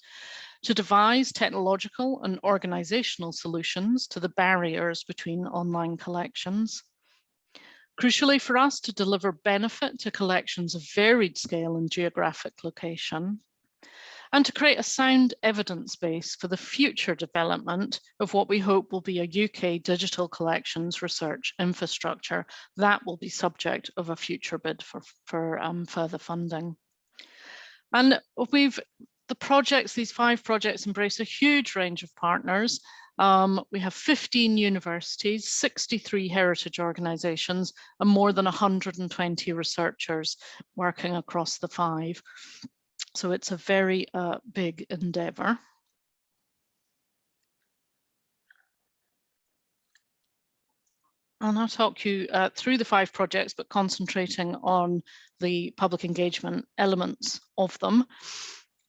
to devise technological and organizational solutions to the barriers between online collections. Crucially for us, to deliver benefit to collections of varied scale and geographic location, and to create a sound evidence base for the future development of what we hope will be a UK digital collections research infrastructure that will be subject of a future bid for further funding. And the projects, these 5 projects, embrace a huge range of partners. We have 15 universities, 63 heritage organisations, and more than 120 researchers working across the 5. So it's a very big endeavour. And I'll talk you through the 5 projects, but concentrating on the public engagement elements of them.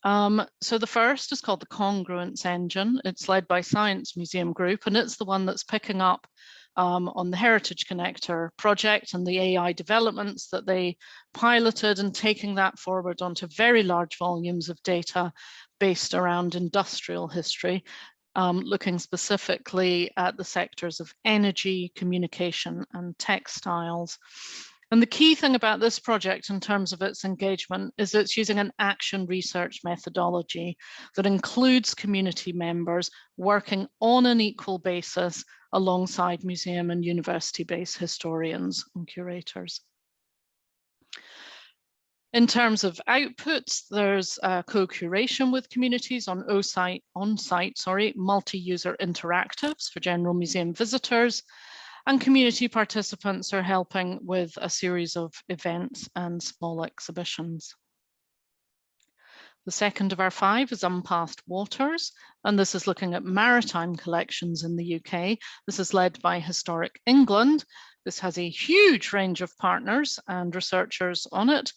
So the first is called the Congruence Engine. It's led by Science Museum Group, and it's the one that's picking up on the Heritage Connector project and the AI developments that they piloted, and taking that forward onto very large volumes of data based around industrial history, looking specifically at the sectors of energy, communication, and textiles. And the key thing about this project in terms of its engagement is it's using an action research methodology that includes community members working on an equal basis alongside museum and university-based historians and curators. In terms of outputs, there's co-curation with communities on on-site, multi-user interactives for general museum visitors, and community participants are helping with a series of events and small exhibitions. The second of our 5 is Unpathed Waters, and this is looking at maritime collections in the UK. This is led by Historic England. This has a huge range of partners and researchers on it,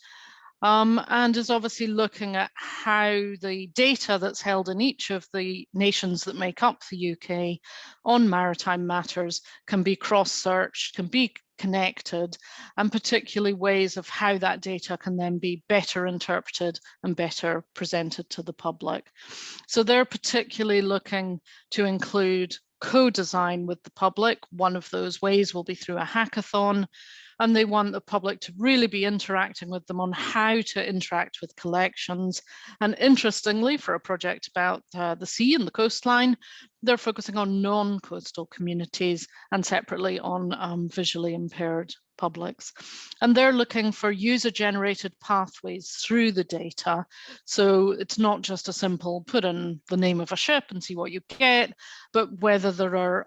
and is obviously looking at how the data that's held in each of the nations that make up the UK on maritime matters can be cross-searched, can be connected, and particularly ways of how that data can then be better interpreted and better presented to the public. So they're particularly looking to include co-design with the public. One of those ways will be through a hackathon, and they want the public to really be interacting with them on how to interact with collections. And interestingly, for a project about the sea and the coastline, they're focusing on non-coastal communities and separately on visually impaired publics. And they're looking for user-generated pathways through the data. So it's not just a simple put in the name of a ship and see what you get, but whether there are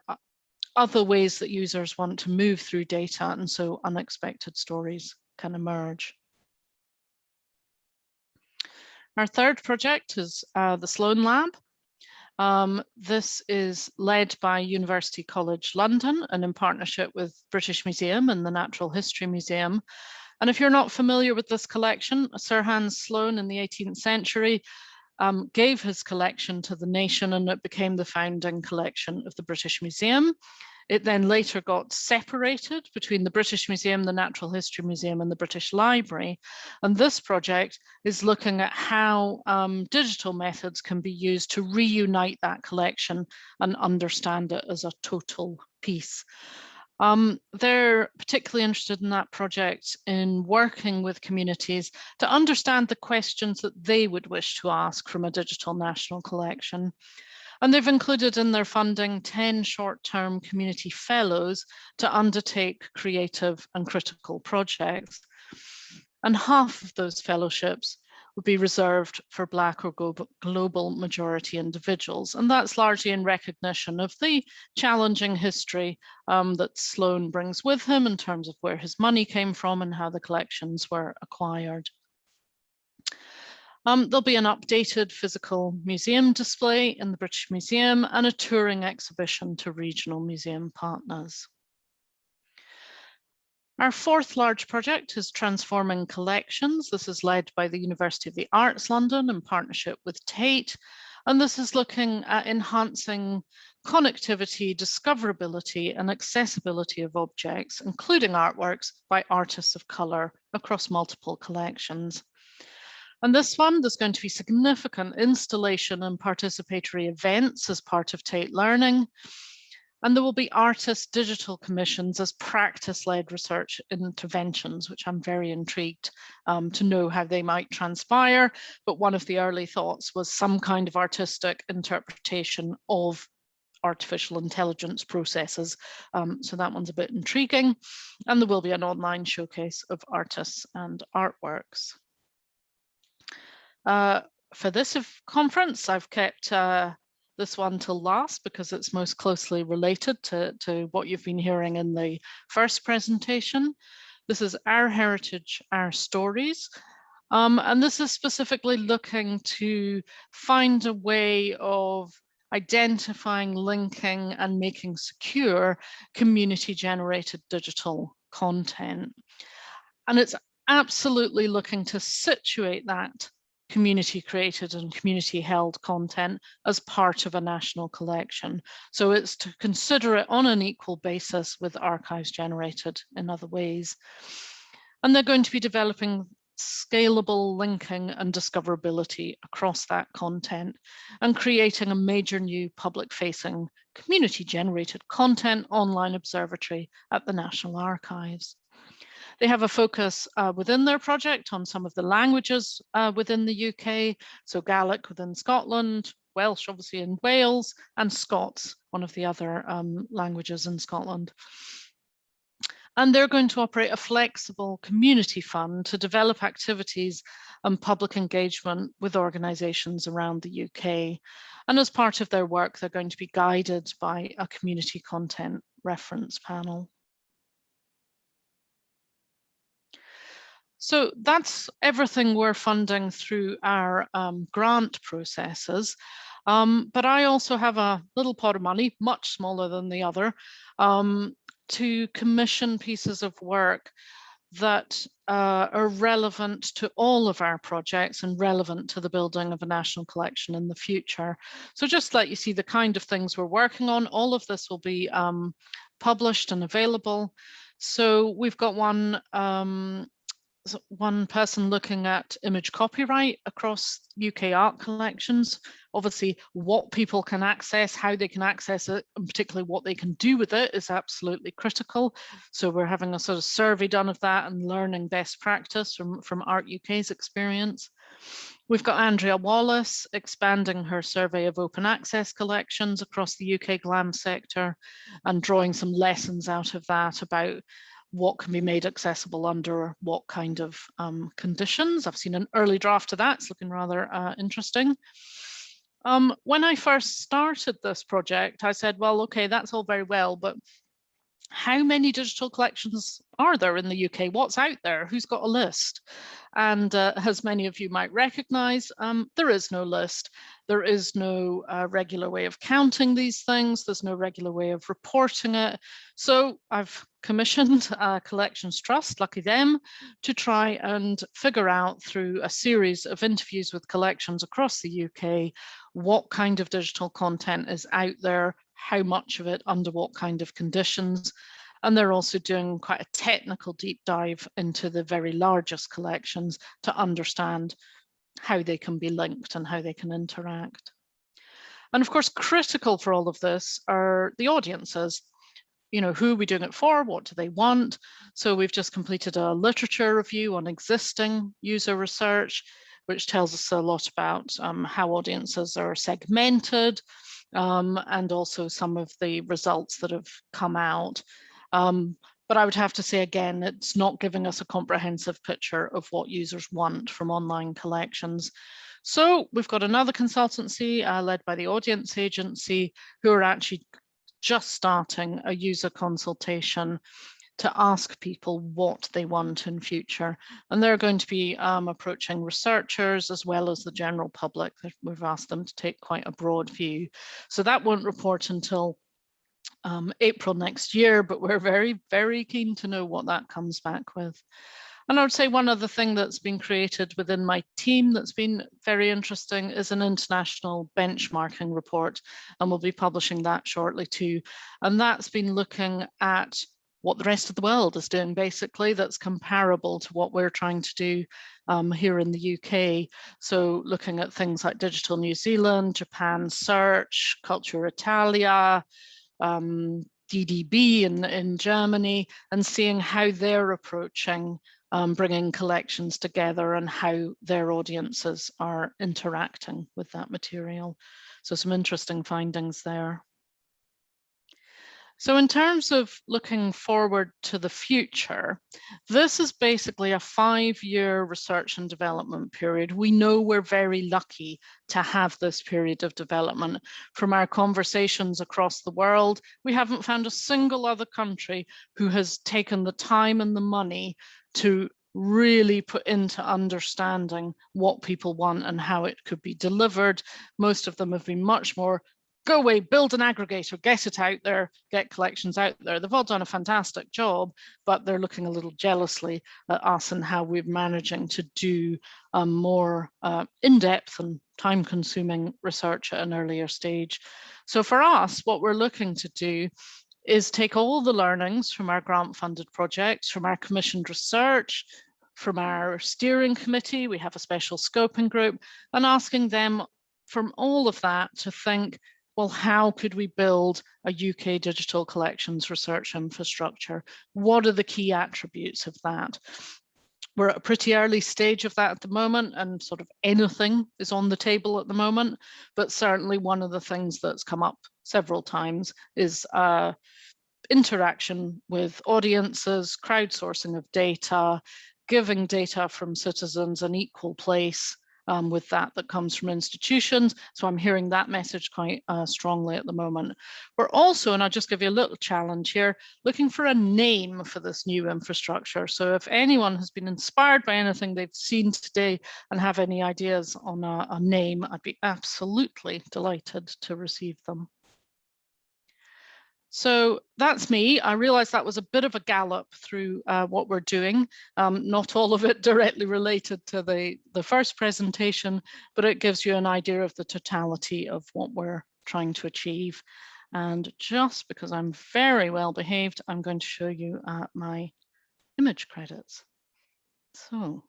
other ways that users want to move through data, and so unexpected stories can emerge. Our third project is the Sloan Lab. This is led by University College London and in partnership with British Museum and the Natural History Museum. And if you're not familiar with this collection, Sir Hans Sloane in the 18th century gave his collection to the nation, and it became the founding collection of the British Museum. It then later got separated between the British Museum, the Natural History Museum, and the British Library. And this project is looking at how digital methods can be used to reunite that collection and understand it as a total piece. They're particularly interested in that project in working with communities to understand the questions that they would wish to ask from a digital national collection. And they've included in their funding 10 short-term community fellows to undertake creative and critical projects. And half of those fellowships would be reserved for Black or global majority individuals. And that's largely in recognition of the challenging history that Sloan brings with him in terms of where his money came from and how the collections were acquired. There'll be an updated physical museum display in the British Museum and a touring exhibition to regional museum partners. Our fourth large project is Transforming Collections. This is led by the University of the Arts London in partnership with Tate. And this is looking at enhancing connectivity, discoverability, and accessibility of objects, including artworks by artists of colour across multiple collections. And this fund is going to be significant installation and participatory events as part of Tate Learning. And there will be artist digital commissions as practice-led research interventions, which I'm very intrigued to know how they might transpire. But one of the early thoughts was some kind of artistic interpretation of artificial intelligence processes. So that one's a bit intriguing. And there will be an online showcase of artists and artworks. For this conference, I've kept this one till last because it's most closely related to what you've been hearing in the first presentation. This is Our Heritage, Our Stories. And this is specifically looking to find a way of identifying, linking, and making secure community-generated digital content. And it's absolutely looking to situate that community created and community held content as part of a national collection. So it's to consider it on an equal basis with archives generated in other ways. And they're going to be developing scalable linking and discoverability across that content and creating a major new public facing community generated content online observatory at the National Archives. They have a focus within their project on some of the languages within the UK, so Gaelic within Scotland, Welsh obviously in Wales, and Scots, one of the other languages in Scotland. And they're going to operate a flexible community fund to develop activities and public engagement with organisations around the UK. And as part of their work, they're going to be guided by a community content reference panel. So that's everything we're funding through our grant processes. But I also have a little pot of money, much smaller than the other, to commission pieces of work that are relevant to all of our projects and relevant to the building of a national collection in the future. So just let you see the kind of things we're working on. All of this will be published and available. So we've got one person looking at image copyright across UK art collections, obviously what people can access, how they can access it, and particularly what they can do with it is absolutely critical. So we're having a sort of survey done of that and learning best practice from Art UK's experience. We've got Andrea Wallace expanding her survey of open access collections across the UK GLAM sector and drawing some lessons out of that about what can be made accessible under what kind of conditions. I've seen an early draft of that. It's looking rather interesting. When I first started this project, I said, well, okay, that's all very well, but how many digital collections are there in the UK? What's out there? Who's got a list? And as many of you might recognize, there is no list. There is no regular way of counting these things. There's no regular way of reporting it. So I've commissioned Collections Trust, lucky them, to try and figure out through a series of interviews with collections across the UK, what kind of digital content is out there, how much of it, under what kind of conditions. And they're also doing quite a technical deep dive into the very largest collections to understand how they can be linked and how they can interact. And of course, critical for all of this are the audiences. You know, who are we doing it for? What do they want? So we've just completed a literature review on existing user research, which tells us a lot about how audiences are segmented, and also some of the results that have come out. But I would have to say again, it's not giving us a comprehensive picture of what users want from online collections. So we've got another consultancy led by the Audience Agency who are actually just starting a user consultation to ask people what they want in future. And they're going to be approaching researchers as well as the general public. We've asked them to take quite a broad view. So that won't report until April next year, but we're very, very keen to know what that comes back with. And I would say one other thing that's been created within my team that's been very interesting is an international benchmarking report, and we'll be publishing that shortly too. And that's been looking at what the rest of the world is doing, basically, that's comparable to what we're trying to do here in the UK. So looking at things like Digital New Zealand, Japan Search, Culture Italia, DDB in Germany, and seeing how they're approaching bringing collections together and how their audiences are interacting with that material. So some interesting findings there. So in terms of looking forward to the future, this is basically a 5-year research and development period. We know we're very lucky to have this period of development. From our conversations across the world, we haven't found a single other country who has taken the time and the money to really put into understanding what people want and how it could be delivered. Most of them have been much more go away, build an aggregator, get it out there, get collections out there. They've all done a fantastic job, but they're looking a little jealously at us and how we're managing to do more in-depth and time-consuming research at an earlier stage. So for us, what we're looking to do is take all the learnings from our grant-funded projects, from our commissioned research, from our steering committee, we have a special scoping group, and asking them from all of that to think, well, how could we build a UK digital collections research infrastructure? What are the key attributes of that? We're at a pretty early stage of that at the moment, and sort of anything is on the table at the moment. But certainly one of the things that's come up several times is interaction with audiences, crowdsourcing of data, giving data from citizens an equal place with that comes from institutions. So I'm hearing that message quite strongly at the moment. We're also, and I'll just give you a little challenge here, looking for a name for this new infrastructure. So if anyone has been inspired by anything they've seen today and have any ideas on a name, I'd be absolutely delighted to receive them. So that's me. I realized that was a bit of a gallop through what we're doing. Not all of it directly related to the first presentation, but it gives you an idea of the totality of what we're trying to achieve. And just because I'm very well behaved, I'm going to show you my image credits. So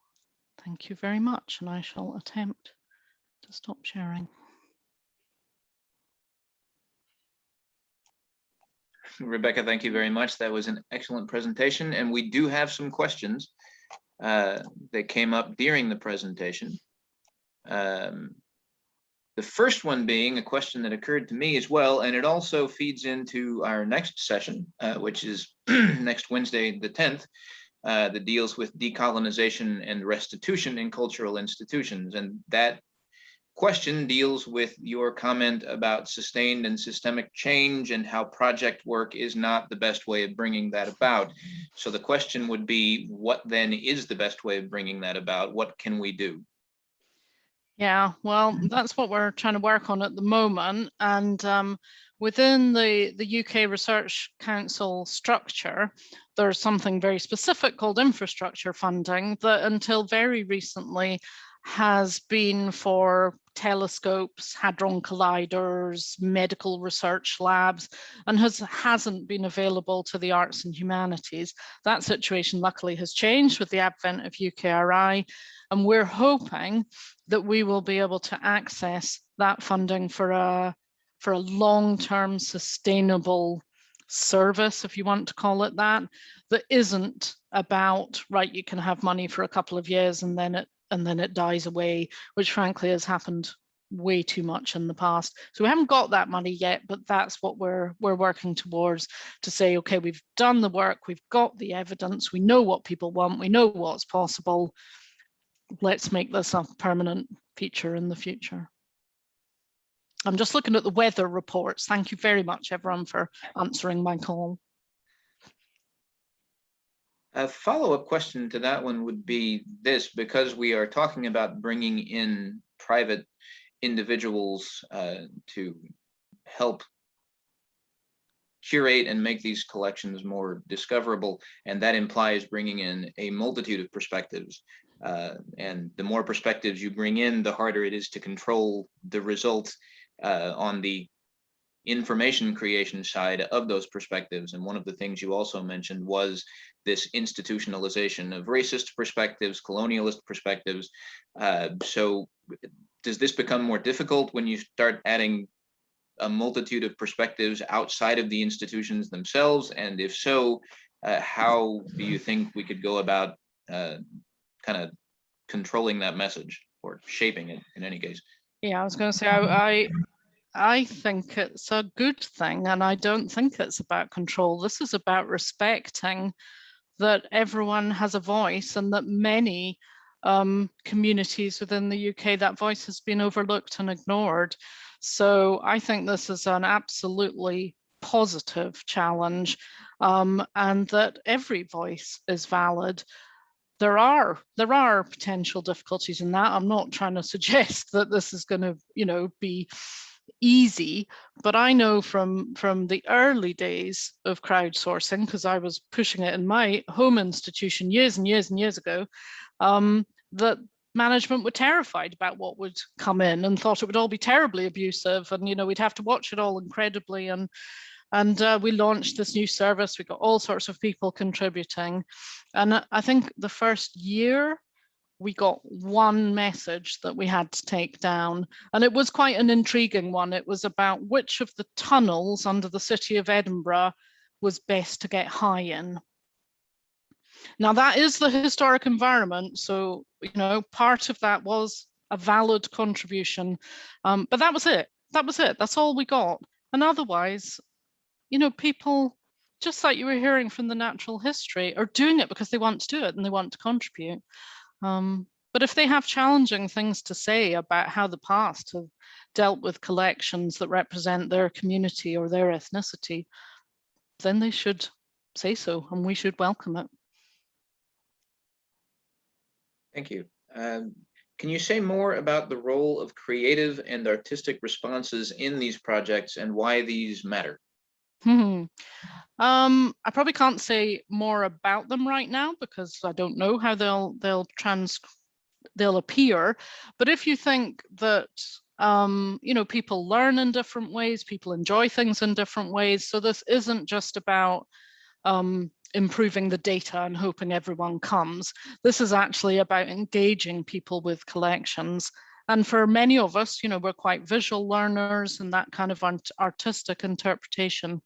thank you very much, and I shall attempt to stop sharing. Rebecca, thank you very much. That was an excellent presentation, and we do have some questions that came up during the presentation. The first one being a question that occurred to me as well, and it also feeds into our next session, which is next Wednesday, the 10th, that deals with decolonization and restitution in cultural institutions. And that question deals with your comment about sustained and systemic change and how project work is not the best way of bringing that about. So the question would be, what then is the best way of bringing that about? What can we do? Yeah, well, that's what we're trying to work on at the moment. And within the UK Research Council structure, there's something very specific called infrastructure funding that until very recently has been for telescopes, hadron colliders, medical research labs, and hasn't been available to the arts and humanities. That situation luckily has changed with the advent of UKRI, and we're hoping that we will be able to access that funding for a long-term sustainable service, if you want to call it that, that isn't about, right, you can have money for a couple of years and then it dies away, which frankly has happened way too much in the past. So we haven't got that money yet, but that's what we're working towards, to say, okay, we've done the work, we've got the evidence, we know what people want, we know what's possible. Let's make this a permanent feature in the future. I'm just looking at the weather reports. Thank you very much, everyone, for answering my call. A follow-up question to that one would be this: because we are talking about bringing in private individuals to help curate and make these collections more discoverable, and that implies bringing in a multitude of perspectives. And the more perspectives you bring in, the harder it is to control the result on the information creation side of those perspectives. And one of the things you also mentioned was this institutionalization of racist perspectives, colonialist perspectives. So does this become more difficult when you start adding a multitude of perspectives outside of the institutions themselves? And if so, how do you think we could go about kind of controlling that message or shaping it in any case? Yeah, I was going to say, I think it's a good thing, and I don't think it's about control. This is about respecting that everyone has a voice, and that many communities within the UK, that voice has been overlooked and ignored. So I think this is an absolutely positive challenge, and that every voice is valid. There are potential difficulties in that. I'm not trying to suggest that this is going to, be easy, but I know from the early days of crowdsourcing, because I was pushing it in my home institution years and years and years ago, that management were terrified about what would come in and thought it would all be terribly abusive, and we'd have to watch it all incredibly. And we launched this new service. We got all sorts of people contributing, and I think the first year we got one message that we had to take down, and it was quite an intriguing one. It was about which of the tunnels under the city of Edinburgh was best to get high in. Now, that is the historic environment, so part of that was a valid contribution, but that was it. That's all we got. And otherwise, people, just like you were hearing from the natural history, are doing it because they want to do it and they want to contribute. But if they have challenging things to say about how the past have dealt with collections that represent their community or their ethnicity, then they should say so, and we should welcome it. Thank you. Can you say more about the role of creative and artistic responses in these projects and why these matter? I probably can't say more about them right now because I don't know how they'll appear. But if you think that people learn in different ways, people enjoy things in different ways, so this isn't just about improving the data and hoping everyone comes. This is actually about engaging people with collections. And for many of us, we're quite visual learners, and that kind of artistic interpretation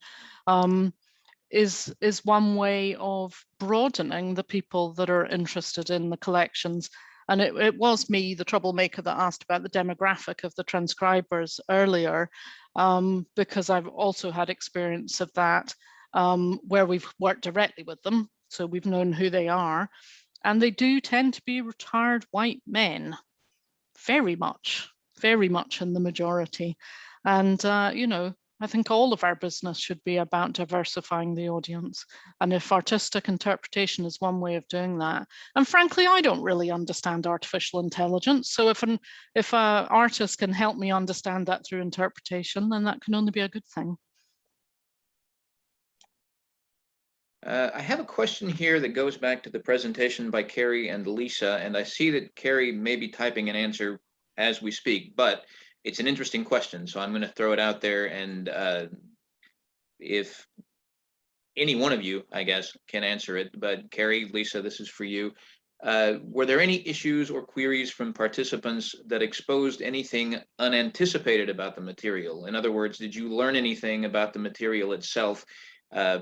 is one way of broadening the people that are interested in the collections. And it was me, the troublemaker, that asked about the demographic of the transcribers earlier, because I've also had experience of that, where we've worked directly with them. So we've known who they are. And they do tend to be retired white men, very much in the majority. And, I think all of our business should be about diversifying the audience. And if artistic interpretation is one way of doing that, and frankly, I don't really understand artificial intelligence. So if an artist can help me understand that through interpretation, then that can only be a good thing. I have a question here that goes back to the presentation by Ceri and Lisa, and I see that Ceri may be typing an answer as we speak, but it's an interesting question, so I'm going to throw it out there, and if any one of you, I guess, can answer it, but Ceri, Lisa, this is for you. Were there any issues or queries from participants that exposed anything unanticipated about the material? In other words, did you learn anything about the material itself,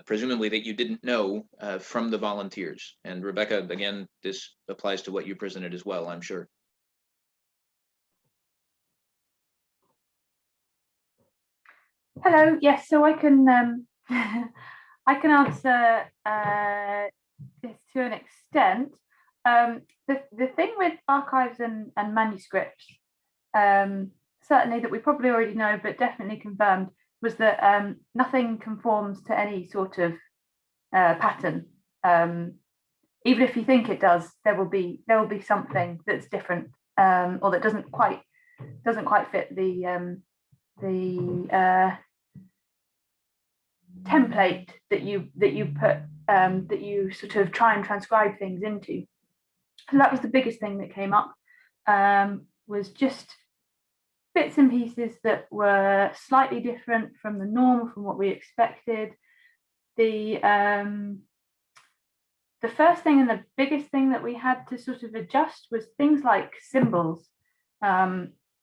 presumably that you didn't know from the volunteers? And Rebecca, again, this applies to what you presented as well, I'm sure. Hello. Yes, so I can I can answer this to an extent. The thing with archives and manuscripts, certainly that we probably already know, but definitely confirmed, was that nothing conforms to any sort of pattern. Even if you think it does, there will be something that's different, or that doesn't quite template that you put that you sort of try and transcribe things into. So that was the biggest thing that came up, was just bits and pieces that were slightly different from the norm, from what we expected. The first thing and the biggest thing that we had to sort of adjust was things like symbols,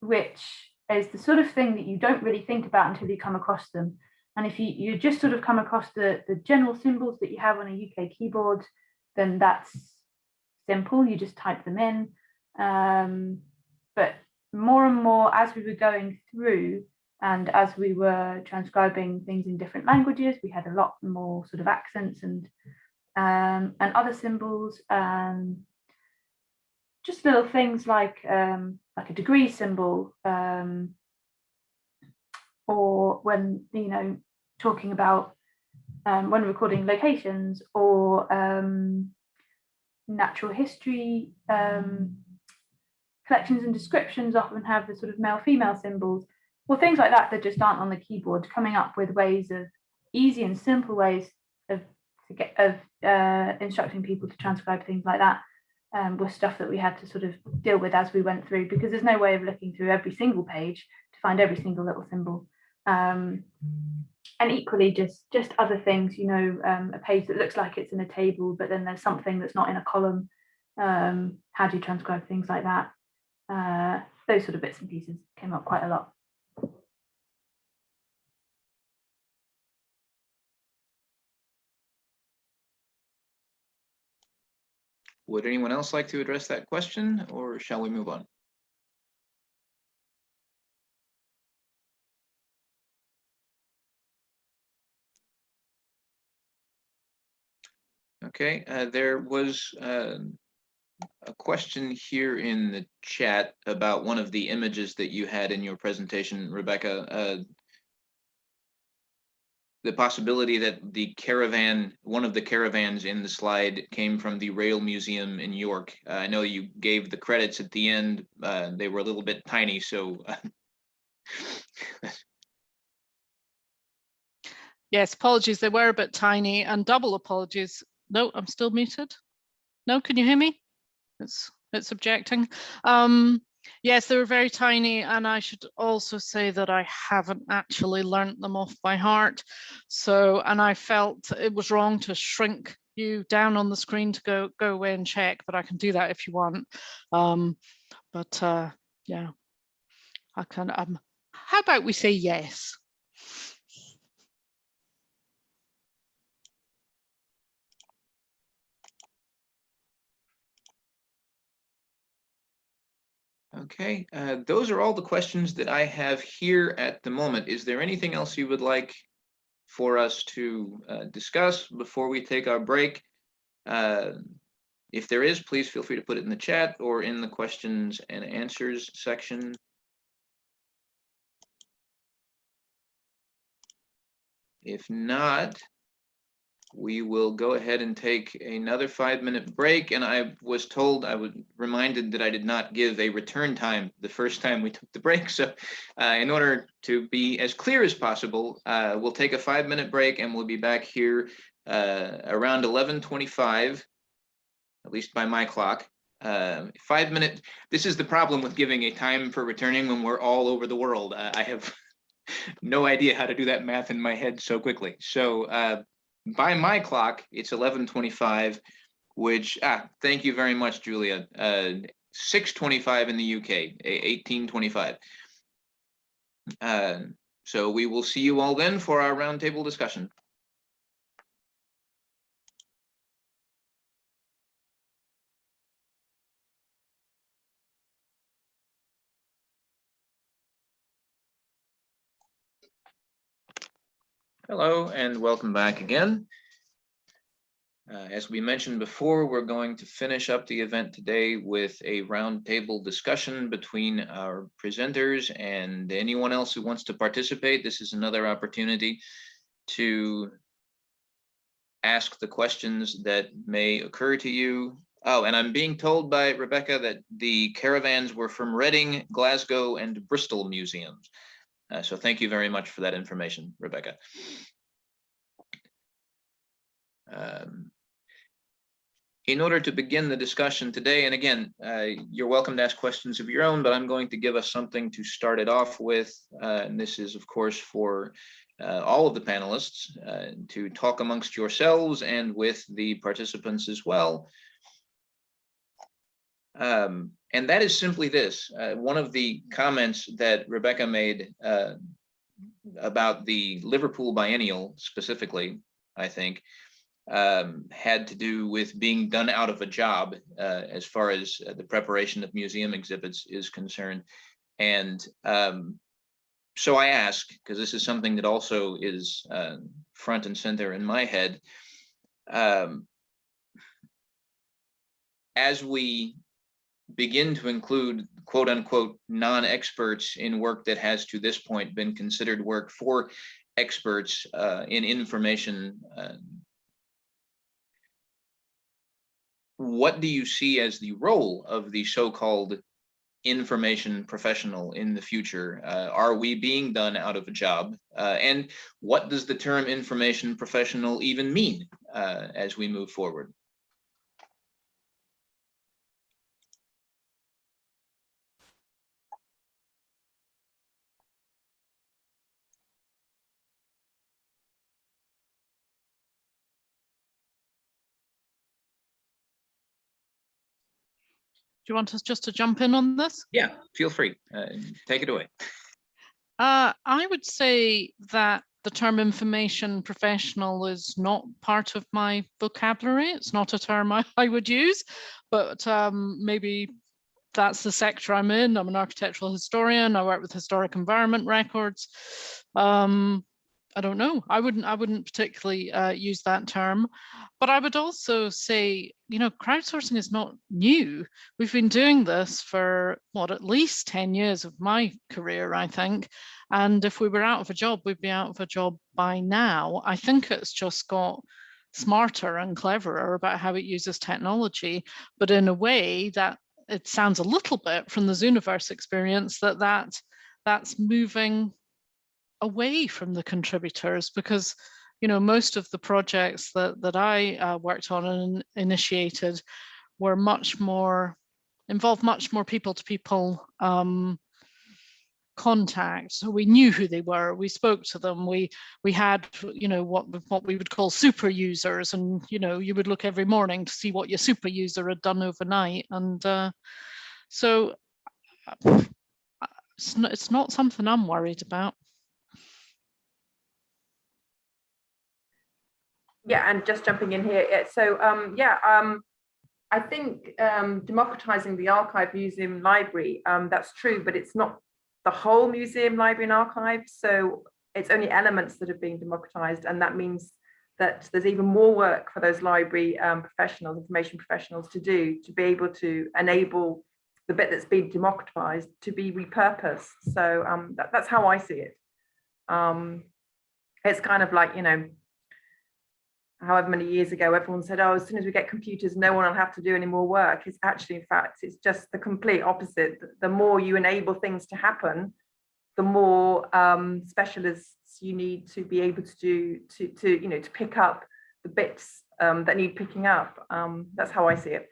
which is the sort of thing that you don't really think about until you come across them. And if you just sort of come across the general symbols that you have on a UK keyboard, then that's simple, you just type them in. But more and more, as we were going through and as we were transcribing things in different languages, we had a lot more sort of accents and other symbols, just little things like a degree symbol, or when, you know, talking about when recording locations, or natural history collections and descriptions often have the sort of male-female symbols, or things like that that just aren't on the keyboard. Coming up with ways of easy and simple ways of instructing people to transcribe things like that was stuff that we had to sort of deal with as we went through, because there's no way of looking through every single page to find every single little symbol. And equally, just other things, you know, a page that looks like it's in a table, but then there's something that's not in a column. How do you transcribe things like that? Those sort of bits and pieces came up quite a lot. Would anyone else like to address that question, or shall we move on? Okay, there was a question here in the chat about one of the images that you had in your presentation, Rebecca. The possibility that the caravan, one of the caravans in the slide, came from the Rail Museum in York. I know you gave the credits at the end. They were a little bit tiny, so. Yes, apologies, they were a bit tiny, and double apologies. No, I'm still muted. No, can you hear me? It's objecting. Yes, they were very tiny, and I should also say that I haven't actually learnt them off by heart. So, and I felt it was wrong to shrink you down on the screen to go away and check, but I can do that if you want. Yeah, I can. How about we say yes? Okay, those are all the questions that I have here at the moment. Is there anything else you would like for us to discuss before we take our break? If there is, please feel free to put it in the chat or in the questions and answers section. If not, we will go ahead and take another 5-minute break. And I was told, I was reminded that I did not give a return time the first time we took the break. So in order to be as clear as possible, we'll take a 5-minute break, and we'll be back here around 11:25, at least by my clock. 5 minutes. This is the problem with giving a time for returning when we're all over the world. I have no idea how to do that math in my head so quickly. So by my clock, it's 11:25, which, thank you very much, Julia. 6:25 in the UK, 18:25. So we will see you all then for our roundtable discussion. Hello, and welcome back again. As we mentioned before, we're going to finish up the event today with a roundtable discussion between our presenters and anyone else who wants to participate. This is another opportunity to ask the questions that may occur to you. Oh, and I'm being told by Rebecca that the caravans were from Reading, Glasgow, and Bristol museums. So thank you very much for that information, Rebecca. In order to begin the discussion today, and again, you're welcome to ask questions of your own, but I'm going to give us something to start it off with. And this is, of course, for all of the panelists to talk amongst yourselves and with the participants as well. And that is simply this. One of the comments that Rebecca made about the Liverpool Biennial specifically, I think, had to do with being done out of a job as far as the preparation of museum exhibits is concerned. And so I ask, because this is something that also is front and center in my head, as we begin to include quote unquote non-experts in work that has to this point been considered work for experts in information, what do you see as the role of the so-called information professional in the future? Are we being done out of a job? And what does the term information professional even mean as we move forward? Do you want us just to jump in on this? Yeah, feel free. Take it away. I would say that the term information professional is not part of my vocabulary. It's not a term I would use, but maybe that's the sector I'm in. I'm an architectural historian. I work with historic environment records. I don't know. I wouldn't particularly use that term, but I would also say, you know, crowdsourcing is not new. We've been doing this for what, at least 10 years of my career, I think. And if we were out of a job, we'd be out of a job by now. I think it's just got smarter and cleverer about how it uses technology, but in a way that it sounds a little bit from the Zooniverse experience that's moving away from the contributors, because you know most of the projects that I worked on and initiated were involved much more people-to-people contact. So we knew who they were, we spoke to them, we had, you know, what we would call super users, and you know you would look every morning to see what your super user had done overnight, and so it's not something I'm worried about. Yeah, and just jumping in here. So I think democratizing the archive, museum, library, that's true, but it's not the whole museum, library and archive. So it's only elements that are being democratized. And that means that there's even more work for those library professionals, information professionals to do, to be able to enable the bit that's been democratized to be repurposed. So that's how I see it. It's kind of like, you know, however many years ago, everyone said, oh, as soon as we get computers, no one will have to do any more work. It's actually, in fact, it's just the complete opposite. The more you enable things to happen, the more specialists you need to be able to do, you know, to pick up the bits that need picking up. That's how I see it.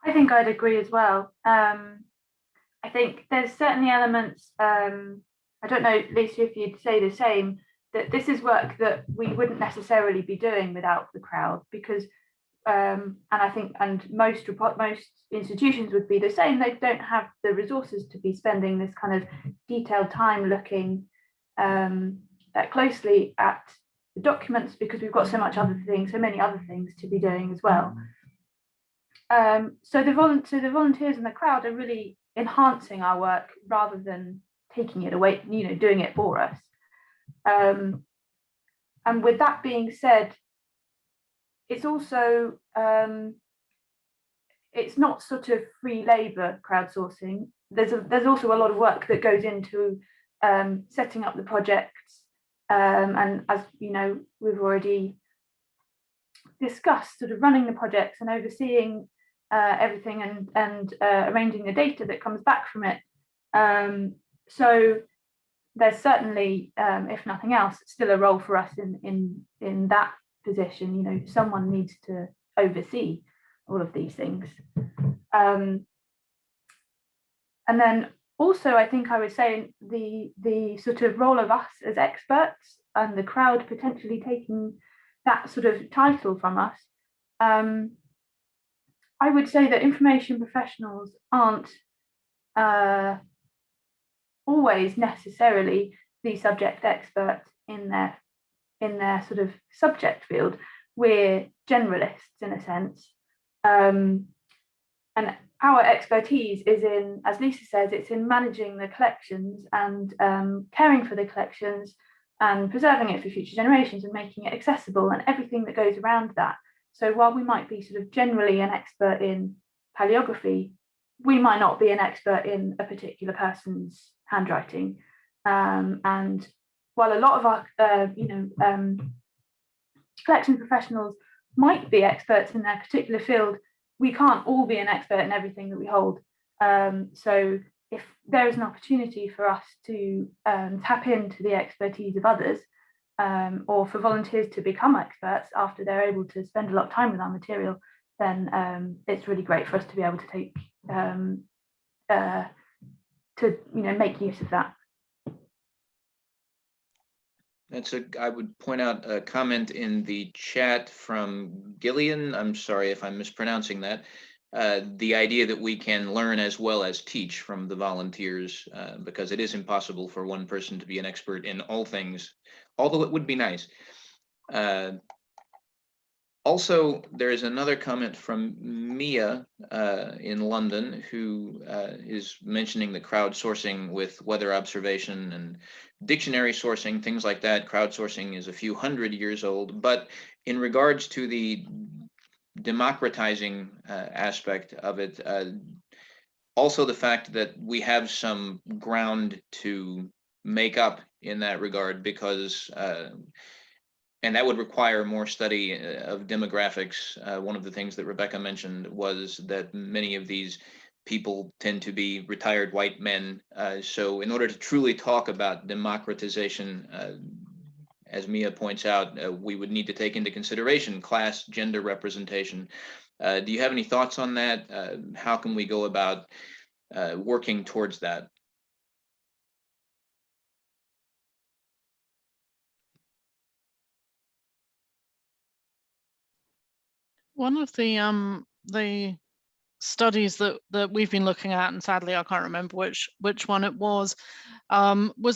I think I'd agree as well. I think there's certainly elements, I don't know, Lisa, if you'd say the same, that this is work that we wouldn't necessarily be doing without the crowd, because, and I think, and most institutions would be the same, they don't have the resources to be spending this kind of detailed time looking that closely at the documents, because we've got so many other things to be doing as well. So the volunteers and the crowd are really enhancing our work rather than taking it away, you know, doing it for us. And with that being said, it's also, it's not sort of free labor crowdsourcing. There's also a lot of work that goes into setting up the projects. And as you know, we've already discussed sort of running the projects and overseeing everything and arranging the data that comes back from it. So there's certainly, if nothing else, still a role for us in that position. You know, someone needs to oversee all of these things. And then also, I think I would say the sort of role of us as experts and the crowd potentially taking that sort of title from us. I would say that information professionals aren't always necessarily the subject experts in their sort of subject field. We're generalists in a sense, and our expertise is in, as Lisa says, it's in managing the collections and caring for the collections and preserving it for future generations and making it accessible and everything that goes around that. So while we might be sort of generally an expert in paleography, we might not be an expert in a particular person's handwriting. And while a lot of our, collection professionals might be experts in their particular field, we can't all be an expert in everything that we hold. So if there is an opportunity for us to tap into the expertise of others, or for volunteers to become experts after they're able to spend a lot of time with our material, then it's really great for us to be able to take make use of that. I would point out a comment in the chat from Gillian. I'm sorry if I'm mispronouncing that. The idea that we can learn as well as teach from the volunteers, because it is impossible for one person to be an expert in all things, although it would be nice. Also, there is another comment from Mia in London, who is mentioning the crowdsourcing with weather observation and dictionary sourcing, things like that. Crowdsourcing is a few hundred years old, but in regards to the democratizing aspect of it, also the fact that we have some ground to make up in that regard, because and that would require more study of demographics. One of the things that Rebecca mentioned was that many of these people tend to be retired white men. So in order to truly talk about democratization, as Mia points out, we would need to take into consideration class, gender representation. Do you have any thoughts on that? How can we go about working towards that? One of the studies that we've been looking at, and sadly I can't remember which one it was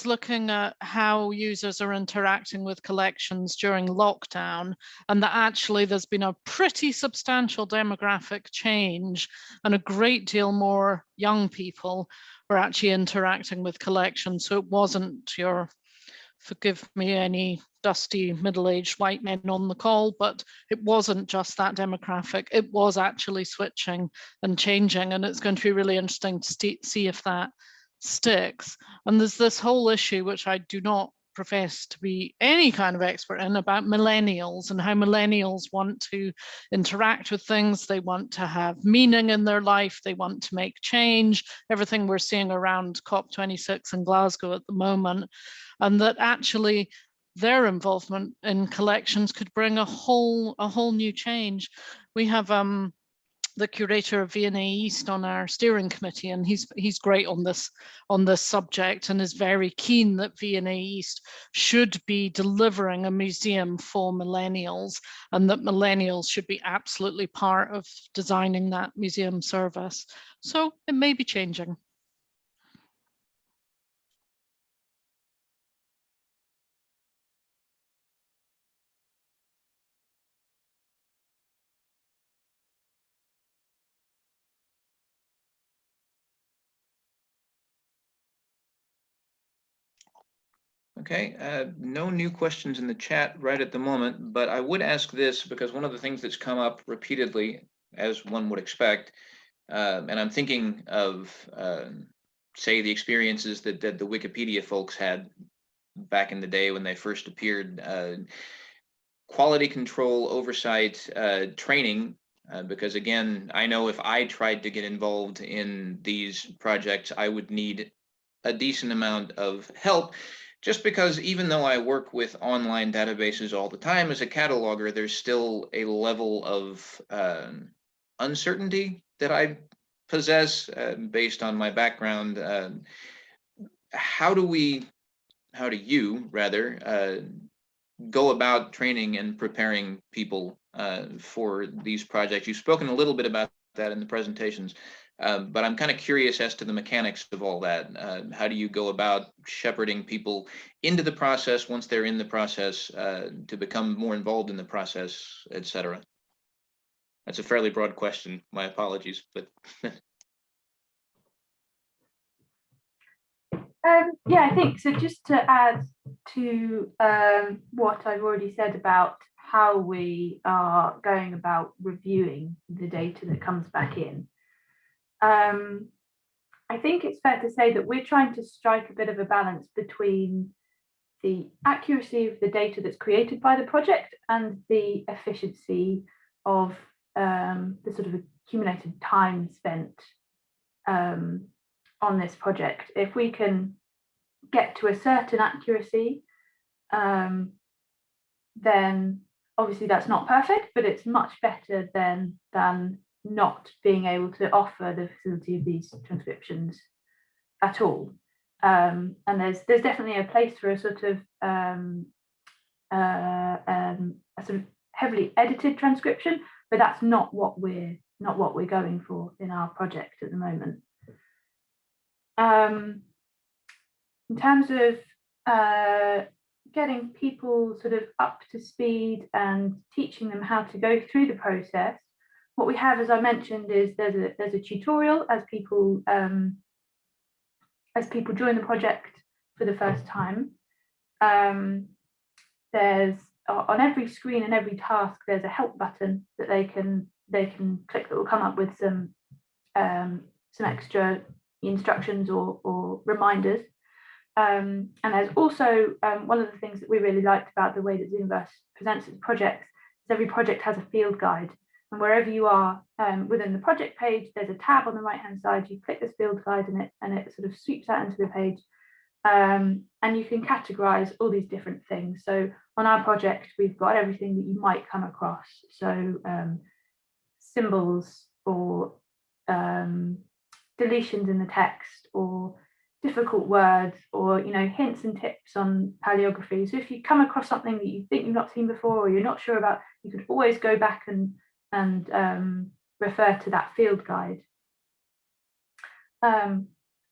looking at how users are interacting with collections during lockdown, and that actually there's been a pretty substantial demographic change, and a great deal more young people were actually interacting with collections. So it wasn't your, forgive me any dusty middle-aged white men on the call, but it wasn't just that demographic. It was actually switching and changing, and it's going to be really interesting to see if that sticks. And there's this whole issue, which I do not profess to be any kind of expert in, about millennials and how millennials want to interact with things. They want to have meaning in their life. They want to make change. Everything we're seeing around COP26 in Glasgow at the moment, and that actually their involvement in collections could bring a whole new change. We have the curator of V&A East on our steering committee, and he's great on this subject, and is very keen that V&A East should be delivering a museum for millennials, and that millennials should be absolutely part of designing that museum service. So it may be changing. Okay, no new questions in the chat right at the moment, but I would ask this, because one of the things that's come up repeatedly, as one would expect, and I'm thinking of, say, the experiences that the Wikipedia folks had back in the day when they first appeared, quality control, oversight, training, because again, I know if I tried to get involved in these projects, I would need a decent amount of help, just because even though I work with online databases all the time as a cataloger, there's still a level of uncertainty that I possess based on my background. How do you rather go about training and preparing people for these projects? You've spoken a little bit about that in the presentations, but I'm kind of curious as to the mechanics of all that. How do you go about shepherding people into the process once they're in the process to become more involved in the process, etc.? That's a fairly broad question. My apologies, but yeah, I think so. Just to add to what I've already said about how we are going about reviewing the data that comes back in, I think it's fair to say that we're trying to strike a bit of a balance between the accuracy of the data that's created by the project and the efficiency of the sort of accumulated time spent on this project. If we can get to a certain accuracy, then obviously that's not perfect, but it's much better than not being able to offer the facility of these transcriptions at all. And there's definitely a place for a sort of heavily edited transcription, but that's not what we're going for in our project at the moment. In terms of getting people sort of up to speed and teaching them how to go through the process, what we have, as I mentioned, is there's a tutorial as people join the project for the first time. There's on every screen and every task there's a help button that they can click that will come up with some extra instructions or reminders. And there's also one of the things that we really liked about the way that Zooniverse presents its projects is every project has a field guide. And wherever you are within the project page, there's a tab on the right-hand side. You click this field guide and it sort of sweeps out into the page. And you can categorize all these different things. So on our project, we've got everything that you might come across. So symbols or deletions in the text or difficult words or hints and tips on paleography. So if you come across something that you think you've not seen before or you're not sure about, you could always go back and refer to that field guide. And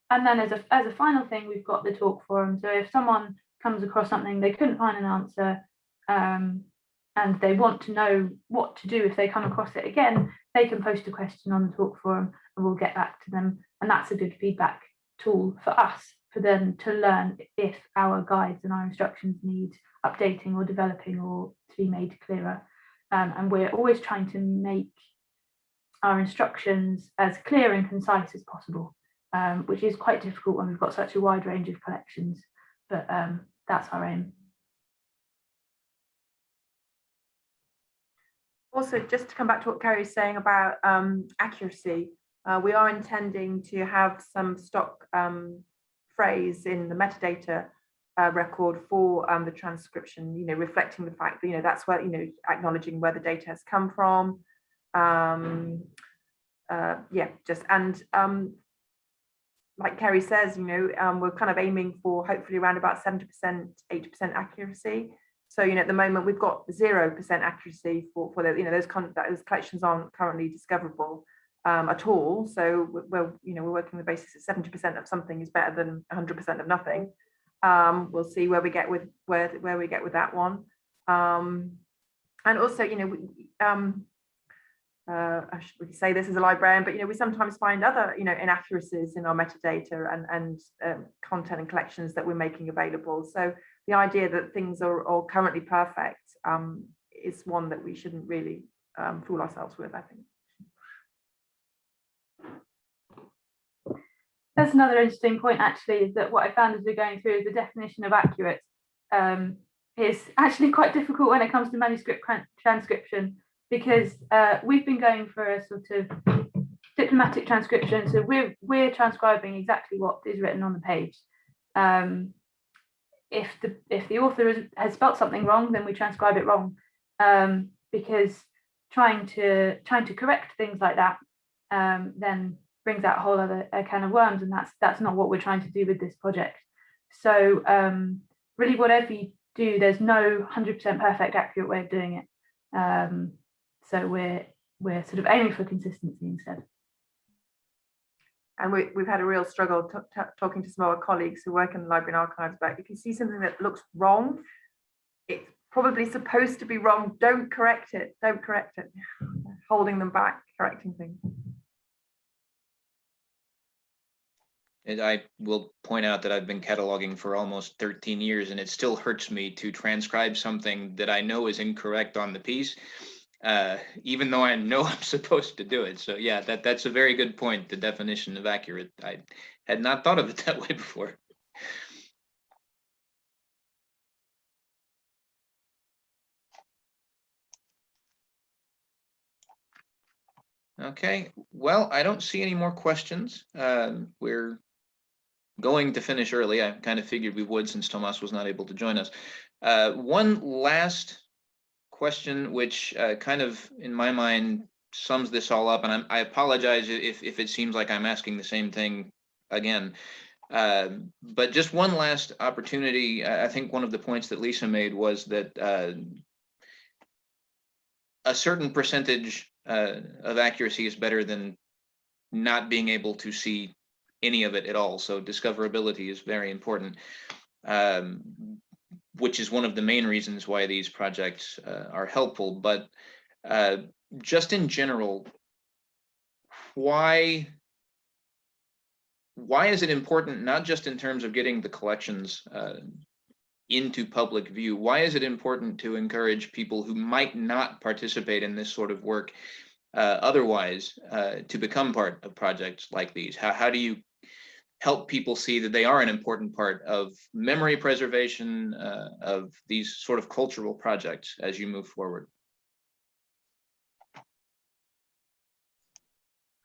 then as a final thing, we've got the talk forum. So if someone comes across something they couldn't find an answer and they want to know what to do if they come across it again, they can post a question on the talk forum and we'll get back to them. And that's a good feedback tool for us, for them to learn if our guides and our instructions need updating or developing or to be made clearer. And we're always trying to make our instructions as clear and concise as possible, which is quite difficult when we've got such a wide range of collections, but that's our aim. Also, just to come back to what Ceri was saying about accuracy, we are intending to have some stock phrase in the metadata record for the transcription, reflecting the fact that, that's where, acknowledging where the data has come from. Like Ceri says, we're kind of aiming for hopefully around about 70%, 80% accuracy. So, at the moment we've got 0% accuracy for the, those collections aren't currently discoverable at all. So we're working the basis that 70% of something is better than 100% of nothing. We'll see where we get with that one. And also, I should say this as a librarian, but we sometimes find other inaccuracies in our metadata and content and collections that we're making available. So the idea that things are all currently perfect is one that we shouldn't really fool ourselves with, I think. That's another interesting point, actually, is that what I found as we're going through is the definition of accurate is actually quite difficult when it comes to manuscript transcription, because we've been going for a sort of diplomatic transcription. So we're transcribing exactly what is written on the page. If the author has spelt something wrong, then we transcribe it wrong, because trying to correct things like that then brings out a whole other can of worms, and that's not what we're trying to do with this project. So really, whatever you do, there's no 100% perfect, accurate way of doing it. So we're sort of aiming for consistency instead. And we've had a real struggle talking to some of our colleagues who work in the library and archives about, if you see something that looks wrong, it's probably supposed to be wrong. Don't correct it. Don't correct it. Holding them back, correcting things. And I will point out that I've been cataloging for almost 13 years, and it still hurts me to transcribe something that I know is incorrect on the piece, even though I know I'm supposed to do it. So yeah, that's a very good point, the definition of accurate. I had not thought of it that way before. Okay, well, I don't see any more questions. We're going to finish early. I kind of figured we would, since Tomás was not able to join us. One last question, which kind of, in my mind, sums this all up, and I apologize if it seems like I'm asking the same thing again. But just one last opportunity. I think one of the points that Lisa made was that a certain percentage of accuracy is better than not being able to see any of it at all. So discoverability is very important, which is one of the main reasons why these projects are helpful. But just in general, why is it important, not just in terms of getting the collections into public view? Why is it important to encourage people who might not participate in this sort of work otherwise to become part of projects like these? How do you help people see that they are an important part of memory preservation, of these sort of cultural projects as you move forward?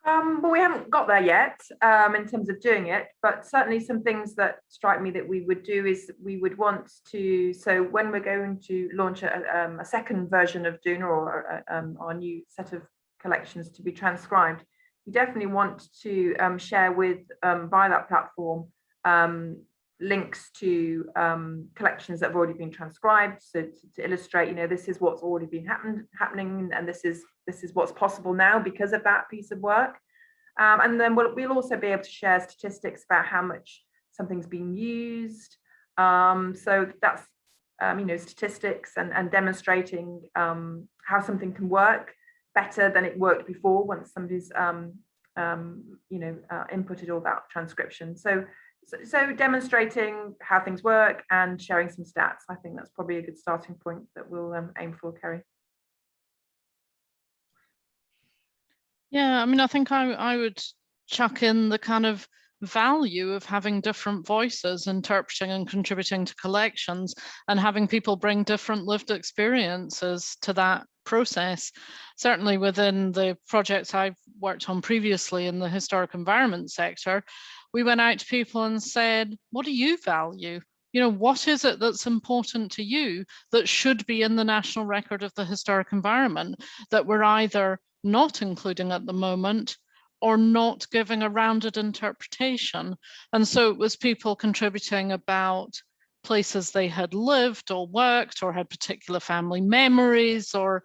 Well, we haven't got there yet in terms of doing it, but certainly some things that strike me that we would do is we would want to, so when we're going to launch a second version of DUNA, or our new set of collections to be transcribed, we definitely want to share with, via that platform, links to collections that have already been transcribed, so to illustrate, this is what's already been happening, and this is what's possible now because of that piece of work. And then we'll also be able to share statistics about how much something's been used. So that's statistics and demonstrating how something can work better than it worked before once somebody's inputted all that transcription. So demonstrating how things work and sharing some stats. I think that's probably a good starting point that we'll aim for, Ceri. Yeah, I mean, I think I would chuck in the kind of value of having different voices interpreting and contributing to collections, and having people bring different lived experiences to that process. Certainly within the projects I've worked on previously in the historic environment sector, we went out to people and said, what do you value? What is it that's important to you that should be in the National Record of the Historic Environment that we're either not including at the moment or not giving a rounded interpretation? And so it was people contributing about places they had lived or worked or had particular family memories, or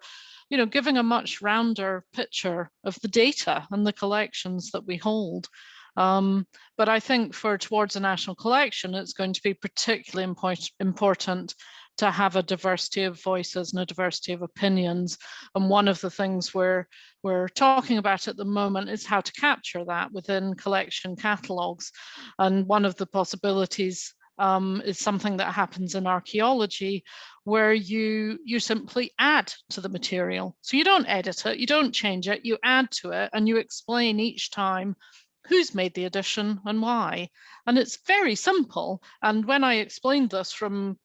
giving a much rounder picture of the data and the collections that we hold. But I think towards a national collection, it's going to be particularly important to have a diversity of voices and a diversity of opinions. And one of the things we're talking about at the moment is how to capture that within collection catalogues. And one of the possibilities is something that happens in archaeology, where you simply add to the material. So you don't edit it, you don't change it, you add to it, and you explain each time who's made the addition and why. And it's very simple. And when I explained this from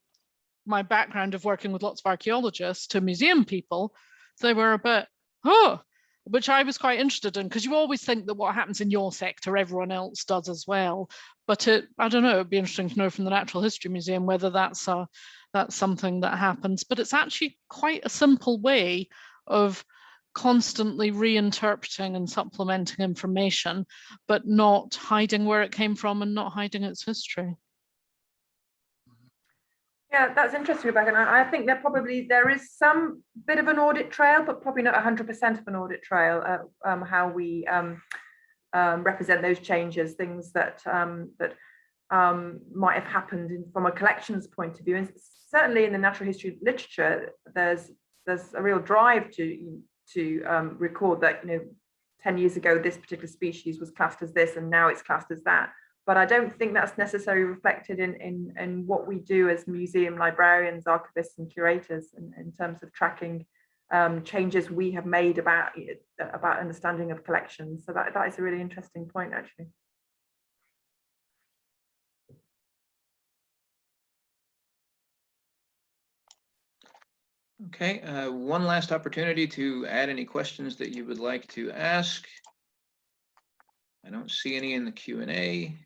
my background of working with lots of archaeologists to museum people, they were a bit, which I was quite interested in, because you always think that what happens in your sector, everyone else does as well. But I don't know, it'd be interesting to know from the Natural History Museum whether that's something that happens. But it's actually quite a simple way of constantly reinterpreting and supplementing information, but not hiding where it came from and not hiding its history. Yeah, that's interesting, Rebecca. And I think there is some bit of an audit trail, but probably not 100% of an audit trail, how we represent those changes, things that might have happened from a collections point of view. And certainly in the natural history literature, there's a real drive to record that, 10 years ago, this particular species was classed as this, and now it's classed as that. But I don't think that's necessarily reflected in what we do as museum librarians, archivists, and curators in terms of tracking changes we have made about understanding of collections. So that is a really interesting point, actually. Okay, one last opportunity to add any questions that you would like to ask. I don't see any in the Q&A.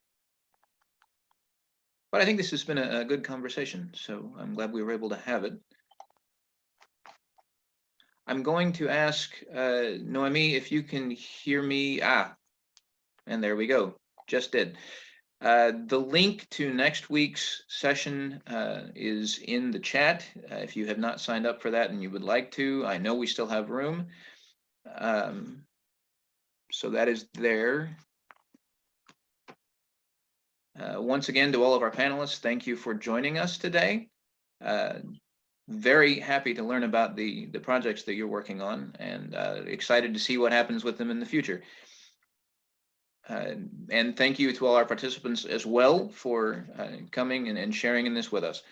But I think this has been a good conversation, so I'm glad we were able to have it. I'm going to ask Noemi if you can hear me. And there we go, just did. The link to next week's session is in the chat. If you have not signed up for that and you would like to, I know we still have room. So that is there. Once again, to all of our panelists, thank you for joining us today. Very happy to learn about the projects that you're working on, and excited to see what happens with them in the future. And thank you to all our participants as well for coming and sharing in this with us.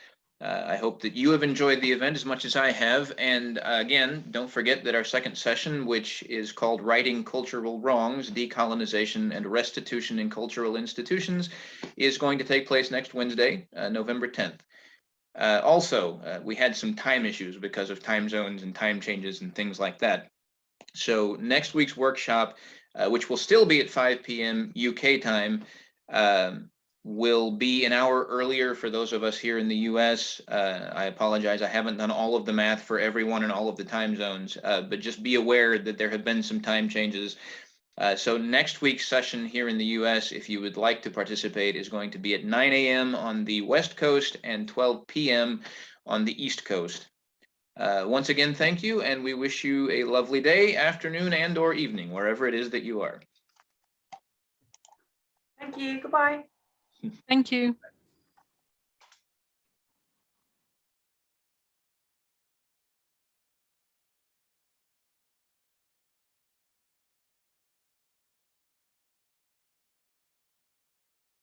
I hope that you have enjoyed the event as much as I have. And again, don't forget that our second session, which is called Righting Cultural Wrongs, Decolonization and Restitution in Cultural Institutions, is going to take place next Wednesday, November 10th. Also, we had some time issues because of time zones and time changes and things like that. So next week's workshop, which will still be at 5 p.m. UK time, will be an hour earlier for those of us here in the US. I apologize, I haven't done all of the math for everyone in all of the time zones, but just be aware that there have been some time changes. So next week's session here in the US, if you would like to participate, is going to be at 9 a.m. on the West Coast and 12 p.m. on the East Coast. Once again, thank you, and we wish you a lovely day, afternoon, and/or evening, wherever it is that you are. Thank you. Goodbye. Thank you.